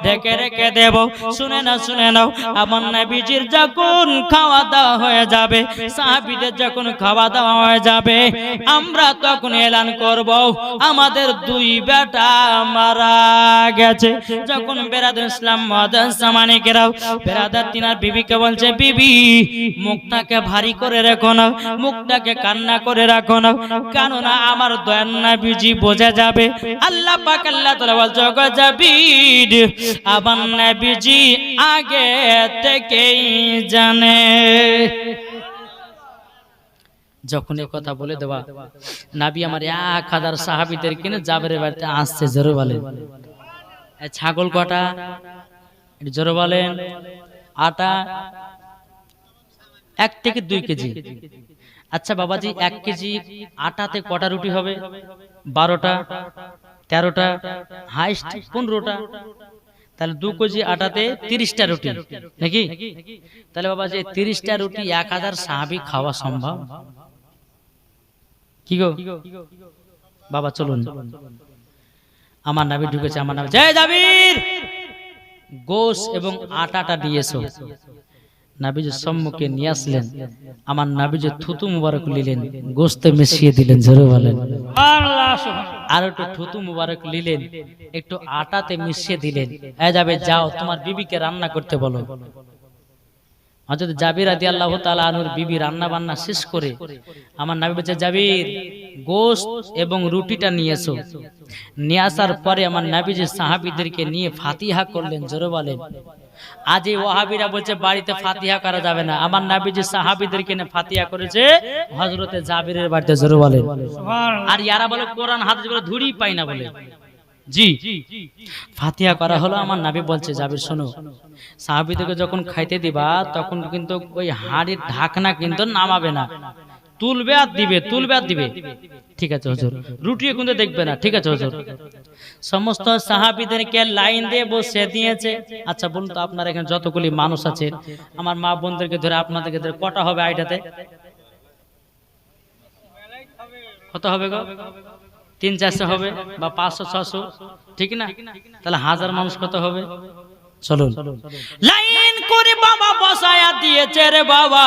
Speaker 1: ঢেকে রেখে দেব। শুনে নাও, আমার নবীজির যখন খাওয়া দাওয়া হয়ে যাবে, সাহাবীদের যখন খাওয়া দাওয়া হয়ে যাবে, আমরা তখন এলান করব আমাদের দুই বেটা মারা গেছে। যখন বেরাদার ইসলাম মুআজ্জাজ সামানিকেরাও, বেরাদার তিনার বিবিকে বলছে, বিবি মুখটাকে ভারী করে রাখো না, মুখটাকে কান্না করে রাখো না, কেননা আমার দয়ার নবীজি বোঝা যাবে। আল্লাহ পাক আল্লাহ তাআলা বলছে, গো জাবির, আমার নবীজি আগে থেকেই জানে। যখন এই কথা বলে দেওয়া, নবী আমার 1000 সাহাবীদের কিনে জাবেরের বাড়িতে আসছে। জোরে বলেন, ছাগল কটা? জোরে বলেন। আটা 1 থেকে 2 কেজি। আচ্ছা বাবাজি, 1 কেজি আটাতে কটা রুটি হবে? 12টা, 13টা, হাইস্ট 15টা। তাহলে 2 কেজি আটাতে 30টা রুটি নাকি? তাহলে বাবাজি 30টা রুটি 1000 সাহাবী খাওয়া সম্ভব? কি গো বাবা, চলুন। আমার নবী ঢুকেছে, আমার নবী, জয় জাবির, গোশত এবং আটাটা দিয়েছো। নবীজির সম্মুখে নিয়ে আসলেন, আমার নবীজি থুতু মুবারক নিলেন, গোশতে মিশিয়ে দিলেন। জোরে বলেন আর একটু থুতু মুবারক নিলেন, একটু আটাতে মিশিয়ে দিলেন। এ যাবে, যাও তোমার বিবিকে রান্না করতে বলো। হযরত জাবির রাদিয়াল্লাহু তাআলা আনহুর বিবি রান্না বান্না শেষ করে আমার নবী বলছে, জাবির গোশত এবং রুটিটা নিয়ে এসো। নিয়ে আসার পরে আমার নবীজি সাহাবীদেরকে নিয়ে ফাতিহা করলেন। জোরে বলেন। আজ এই ওয়াহাবিরা বলছে বাড়িতে ফাতিহা করা যাবে না, আমার নবীজি সাহাবীদেরকে নিয়ে ফাতিহা করেছে হযরতে জাবিরের বাড়িতে। জোরে বলেন। আর ইয়ারা বলে কোরআন হাদিস বলে ধুরি পাই না বলে। জি, ফাতিহা করা হলো। আমার নবী বলছে, জাবির শোনো, সাহাবীদেরকে যখন খাইতে দিবা তখন কিন্তু ওই হাড়ির ঢাকনা কিন্তু নামাবে না, তুলবে আর দিবে, তুলবে আর দিবে। ঠিক আছে হুজুর। রুটিও কিন্তু দেখবে না। ঠিক আছে হুজুর। সমস্ত সাহাবীদেরকে লাইন দিয়ে বসে দিয়েছে। আচ্ছা বলুন তো, আপনার এখানে যতগুলি মানুষ আছে, আমার মা বোনদেরকে ধরে আপনাদেরকে ধরে কটা হবে আইটাতে? কত হবে গো? 300-400 হবে বা 500-600, ঠিক না? তাহলে 1000 মানুষ কত হবে? চলুন, লাইন করে বাবা বসায়া দিয়েছে রে বাবা।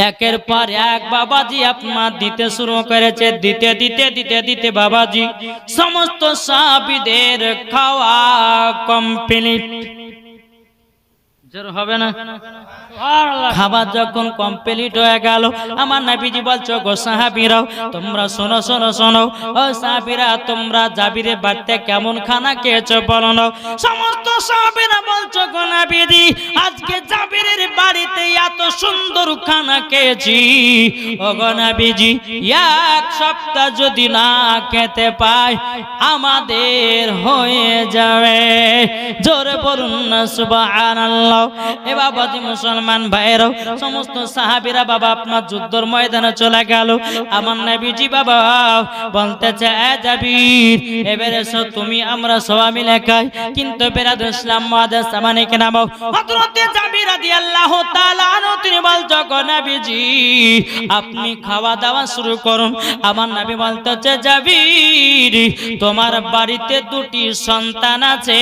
Speaker 1: একের পর এক বাবাজি আপনার দিতে শুরু করেছে। দিতে দিতে দিতে দিতে বাবাজি সমস্ত সাহাবীদের খাওয়া কমপ্লিট। জোর হবে না? খাবার যখন কমপ্লিট হয়ে গেল, আমার নবীজি বলছো, গো সাহাবীরাও তোমরা শোনো শোনো শোনো। ও সাহাবীরা, তোমরা জাবিরের বাড়িতে কেমন খানা খেয়েছো বলো না। সমস্ত সাহাবীরা বলছো, গো নবীজি আজকে জাবিরের বাড়িতে এত সুন্দর খানা খেয়েছি, ও গো নবীজি 1 সপ্তাহ যদি না খেতে পাই আমাদের হয়ে যাবে। জোরে বলুন না সুবহানাল্লাহ। এ বাবাজি মুসলমান ভাইরাও, সমস্ত সাহাবীরা বাবা আপনার যুদ্ধের ময়দানে চলে গেল। আমার নবীজি বাবা বলতেছে, এ জাবির এবারে এসো তুমি আমরা সবাই মিলে খাই। কিন্তু বেরাদুল ইসলাম মুআজ্জাজ সামানিকে নামও হযরতে জাবির রাদিয়াল্লাহু তাআলা আনহু তিনি বলছো, গো নবীজি আপনি খাওয়া দাওয়া শুরু করুন। আমার নবী বলতেছে, জাবির তোমার বাড়িতে 2টি সন্তান আছে,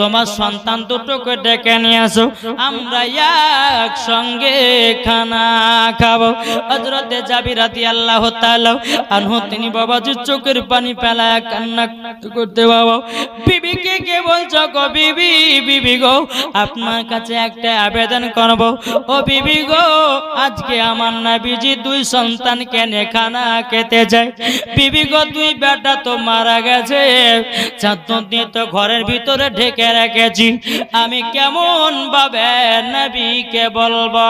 Speaker 1: তোমার সন্তান দুটোকে ডেকে নিয়ে আসো, আমরা একসঙ্গে খানা খাবো। হযরতে জাবির রাদিয়াল্লাহু তাআলা আনহু তিনি বাবাজি চোখের পানি ফেলায় কান্না করতে বাবা বিবিকে কে বলছো, গো বিবি, বিবি গো আপনার কাছে একটা আবেদন করব। ও বিবি গো, আজকে আমার নবীজি 2 সন্তানকে নিয়ে খানা খেতে যায়। বিবি গো 2 বেটা তো মারা গেছে, চাদর দিয়ে তো ঘরের ভিতরে ঢেকে রেখেছি, আমি কেমন ভাবে নবীকে বলবো?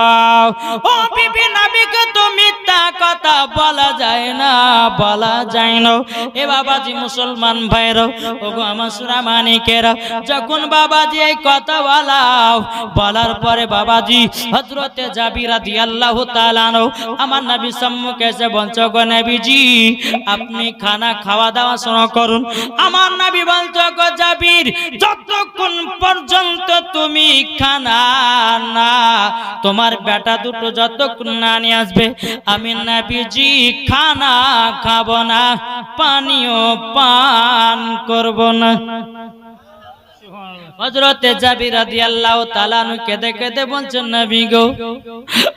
Speaker 1: ও বিবি, নবীকে তো মিথ্যা কথা বলা যায় না, বলা যায় না। এ বাবাজি মুসলমান ভাইরা, ও গো আমার সুরামানিকেরা, যখন বাবাজি এই কথা বলার পরে বাবাজি হযরতে জাবির রাদিয়াল্লাহু তাআলা আনহু আমার নবী সম্মুখে এসে বলছো, গো নবীজি আপনি খানা খাওয়া দাওয়া শুরু করুন। আমার নবী বলছো, গো জাবির যতক্ষণ পর্যন্ত তুমি খানা না না, তোমার বেটা দুটো যতক্ষণ না নিয়ে আসবে আমি নবীজি খানা খাবো না, পানিও পান করব না। হযরতে জাবির রাদিয়াল্লাহু তাআলা আনহু কেঁদে কেঁদে বলছেন, নবী গো,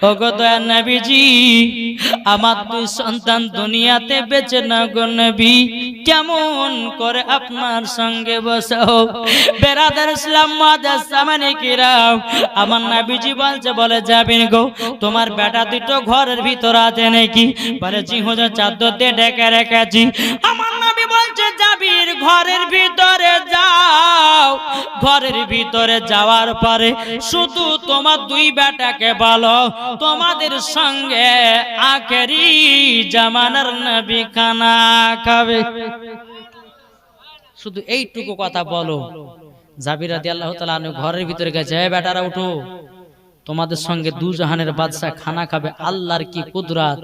Speaker 1: ওগো দয়ার নবীজি, আমার দুই সন্তান দুনিয়াতে বেঁচে না গো নবী, কেমন করে আপনার সঙ্গে বসাও। বেরাদার ইসলাম মুআজ্জাজ সামানে কিরাম, আমার নবীজি বলে জাবির গো, তোমার বেটা দুটো ঘরের ভিতর আছে নাকি? বলে জি হুজুর, চাদর দিয়ে ঢেকে রেখেছি। আমার নবী বলছে, জাবির ঘরের ভিতরে যাও, ঘরের ভিতরে যাওয়ার পরে শুধু তোমার দুই বেটাকে বলো তোমাদের সঙ্গে আখেরি জামানার নবী খানা খাবে। শুধু এইটুকু কথা বলো। জাবির রাদিয়াল্লাহু তাআলা আনহু ঘরের ভিতরে গেছে, হে বেটারা উঠো, তোমাদের সঙ্গে দু জাহানের বাদশা খানা খাবে। আল্লাহর কি কুদরত,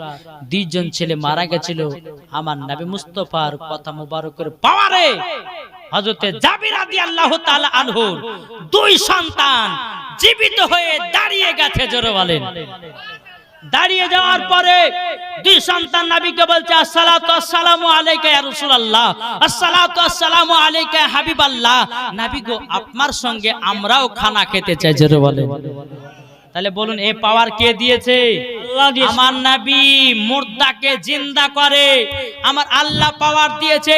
Speaker 1: দুইজন ছেলে মারা গেছিল, আমার নবী মুস্তাফার কথা মুবারকের পাওয়ারে হযরতে জাবির রাদিয়াল্লাহু তাআলা আনহুর দুই সন্তান জীবিত হয়ে দাঁড়িয়ে গেছে। জোরে বলেন। দাঁড়িয়ে যাওয়ার পরে দুই সন্তান নবীকে বলছে, আসসালাতু আসসালামু আলাইকা ইয়া রাসূলুল্লাহ, আসসালাতু আসসালামু আলাইকা ইয়া হাবিবাল্লাহ, নবী গো, আপনার সঙ্গে আমরাও খানা খেতে চাই। জোরে বলেন। তাহলে বলুন, এই পাওয়ার কে দিয়েছে? আমার নবী মুর্দাকে জিন্দা করে, আমার আল্লাহ পাওয়ার দিয়েছে।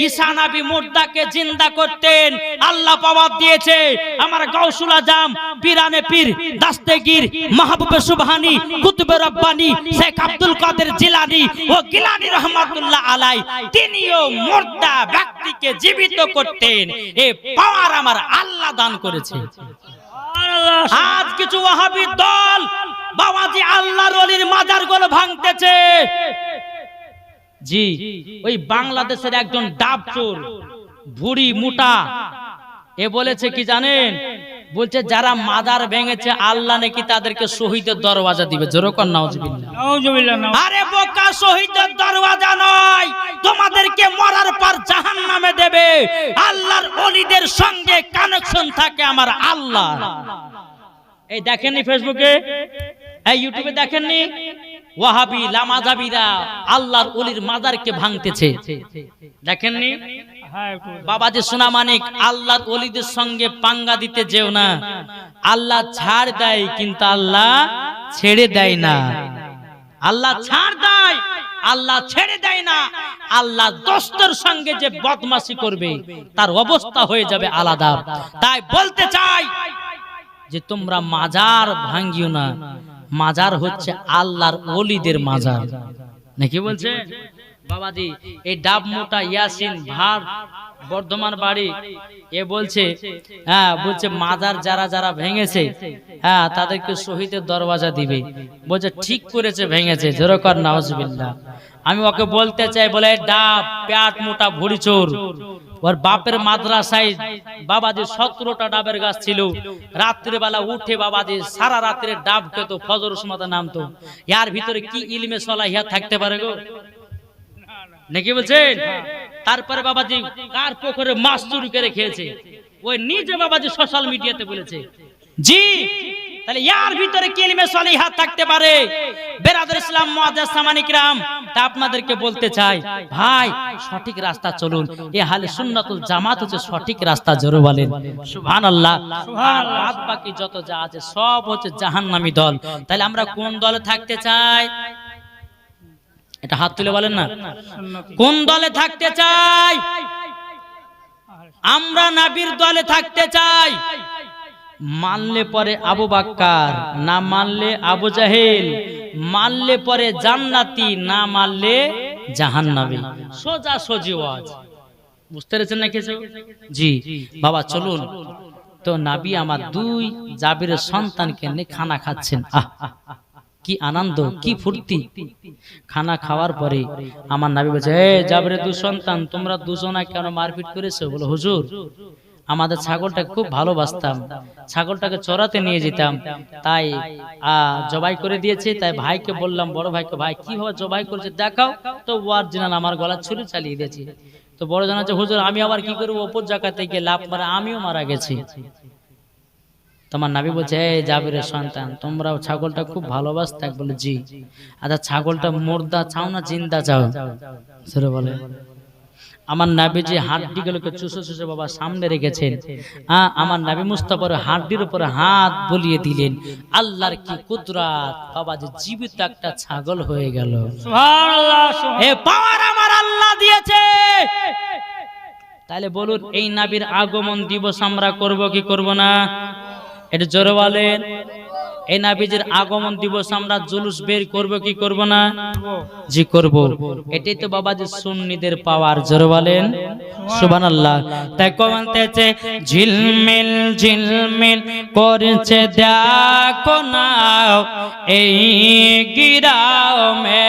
Speaker 1: ঈসা নবী মুর্দাকে জিন্দা করতেন, আল্লাহ পাওয়ার দিয়েছে। আমার গাউসুল আজম, পীরানে পীর, দাস্তেগীর, মাহবুবে সুবহানী, কুতুবে রব্বানী, শেখ আব্দুল কাদের জিলানী ও গিলানী রহমাতুল্লাহ আলাই, তিনিও মুর্দা ব্যক্তিকে জীবিত করতেন। এই পাওয়ার আমার আল্লাহ দান করেছে। আজ কিছু ওয়াহাবি দল বাবাজি আল্লাহর ওলির মাজারগুলো ভাঙতেছে। জি, ওই বাংলাদেশের একজন ডাব চোর, ভুড়ি মোটা, এ বলেছে কি জানেন? বলছে যারা মাজার ভেঙেছে আল্লাহ নাকি তাদেরকে শহীদের দরওয়াজা দিবে। জোরে কর নাউজুবিল্লাহ। নাউজুবিল্লাহ। আরে বোকা, শহীদের দরওয়াজা নয়, তোমাদেরকে মরার পর জাহান্নামে দেবে। আল্লাহর ওলিদের সঙ্গে কানেকশন থাকে আমার আল্লাহ। এই দেখেননি ফেসবুকে, এই ইউটিউবে দেখেননি, ওয়াহাবি লামাজাবিরা আল্লাহর ওলির মাজারকে ভাঙতেছে, দেখেননি? বাবাজি সোনা মানিক, আল্লাহর ওলিদের সঙ্গে পাঙ্গা দিতে যেও না। আল্লাহ ছাড় দেয় কিন্তু আল্লাহ ছেড়ে দেয় না। আল্লাহ ছাড় দেয়, আল্লাহ ছেড়ে দেয় না। আল্লাহ দোস্তের সঙ্গে যে বদমাশি করবে তার অবস্থা হয়ে যাবে আলাদা। তাই বলতে চাই যে তোমরা মাজার ভাঙিও না। মাজার হচ্ছে আল্লাহর ওলিদের মাজার, নাকি বলছে বাবাজি? এই ডাব মোটা ইয়াসিন ভার বর্ধমান বাড়ি, এ বলছে, হ্যাঁ বলছে মাজার যারা যারা ভেঙেছে, হ্যাঁ তাদেরকে শহীদের দরওয়াজা দিবে। বলছে ঠিক করেছে, ভেঙেছে। জোরে কর নাউজুবিল্লাহ। আমি ওকে বলতে চাই, বলে ডাব পেট মোটা ভুড়ি চোর, ওর বাপের মাদ্রাসায় বাবাজি 17টা ডাবের গাছ ছিল। রাত্রে বেলা উঠে বাবাজি সারা রাত্রে ডাব খেত, ফজর সময় নামতো। এর ভিতরে কি ইলমে সলাহিয়াত থাকতে পারে গো, নাকি বলছেন? তারপরে বাবাজি কার পুকুরে মাছ চুরি করে খেয়েছে, ওই নিজে বাবাজি সোশ্যাল মিডিয়াতে বলেছে। জি, তাহলে ইয়ার ভিতরে কি ইলমে সলিহাত থাকতে পারে? বেরাদার ইসলাম মুআজ্জাজ সামানি কিরাম, তা আপনাদেরকে বলতে চাই, ভাই সঠিক রাস্তা চলুন। এই হালে সুন্নাতুল জামাত হচ্ছে সঠিক রাস্তা। জোরে বলেন সুবহানাল্লাহ। আর বাদ বাকি যত যা আছে সব হচ্ছে জাহান্নামী দল। তাহলে আমরা কোন দলে থাকতে চাই? এটা হাত তুলে বলেন না, কোন দলে থাকতে চাই? আমরা নবীর দলে থাকতে চাই। মানলে পরে আবু বকর, না মানলে আবু জাহেল, মানলে পরে জান্নাতি, না মানলে জাহান্নামী। সোজা সোজি ওয়াজ। বুঝতে পেরেছেন না কিছু? জি বাবা চলুন। তো নবী আমার দুই জাবিরের সন্তানকে নিয়ে খানা খাচ্ছেন। কি আনন্দ, কি ফুর্তি। খানা খাওয়ার পরে আমার নবী বলছে, এ জাবিরের দুই সন্তান, তোমরা দুজনা কেন মারপিট করেছো? বলে হুজুর, আমাদের ছাগলটাকে খুব ভালোবাসতাম, ছাগলটাকে চড়াতে নিয়ে যেতাম, তাই জবাই করে দিয়েছে। তাই ভাইকে বললাম, বড় ভাইকে, ভাই কিভাবে জবাই করেছে দেখাও তো। ওয়ার্জিনাল আমার গলা ছুরি চালিয়ে দিয়েছে। তো বড় জানা, হুজুর আমি আবার কি করবো? অপর জায়গাতে গিয়ে লাভ মারা, আমিও মারা গেছি। তোমার নবী বলছে, এই জাবিরের সন্তান, তোমরাও ছাগলটা খুব ভালোবাসতে? বলে জি। আচ্ছা, ছাগলটা মুর্দা চাও না জিন্দা চাও? সেটা বলে। আমার নবীজি হাড্ডিগুলোকে চুষে চুষে বাবা সামনে রেখেছেন। আমার নবী মুস্তাফার হাড্ডির উপরে হাত বুলিয়ে দিলেন। আল্লাহর কি কুদরত, বাবা যে জীবিত একটা ছাগল হয়ে গেল। সুবহানাল্লাহ। এ পাওয়ার আমার আল্লাহ দিয়েছে। তাহলে বলুন, এই নবীর আগমন দিবস আমরা করব কি করব না? এটা জোরে বলেন। এই নবীজির আগমন দিবস আমরা জুলুস বের করব কি করব না? জি করব। এটাই তো বাবাজি সুন্নিদের পাওয়ার। জোরে বলেন সুবহানাল্লাহ। তাই কমতেছে ঝিলমিল ঝিলমিল করছে দেখো না এই গিরামেতে।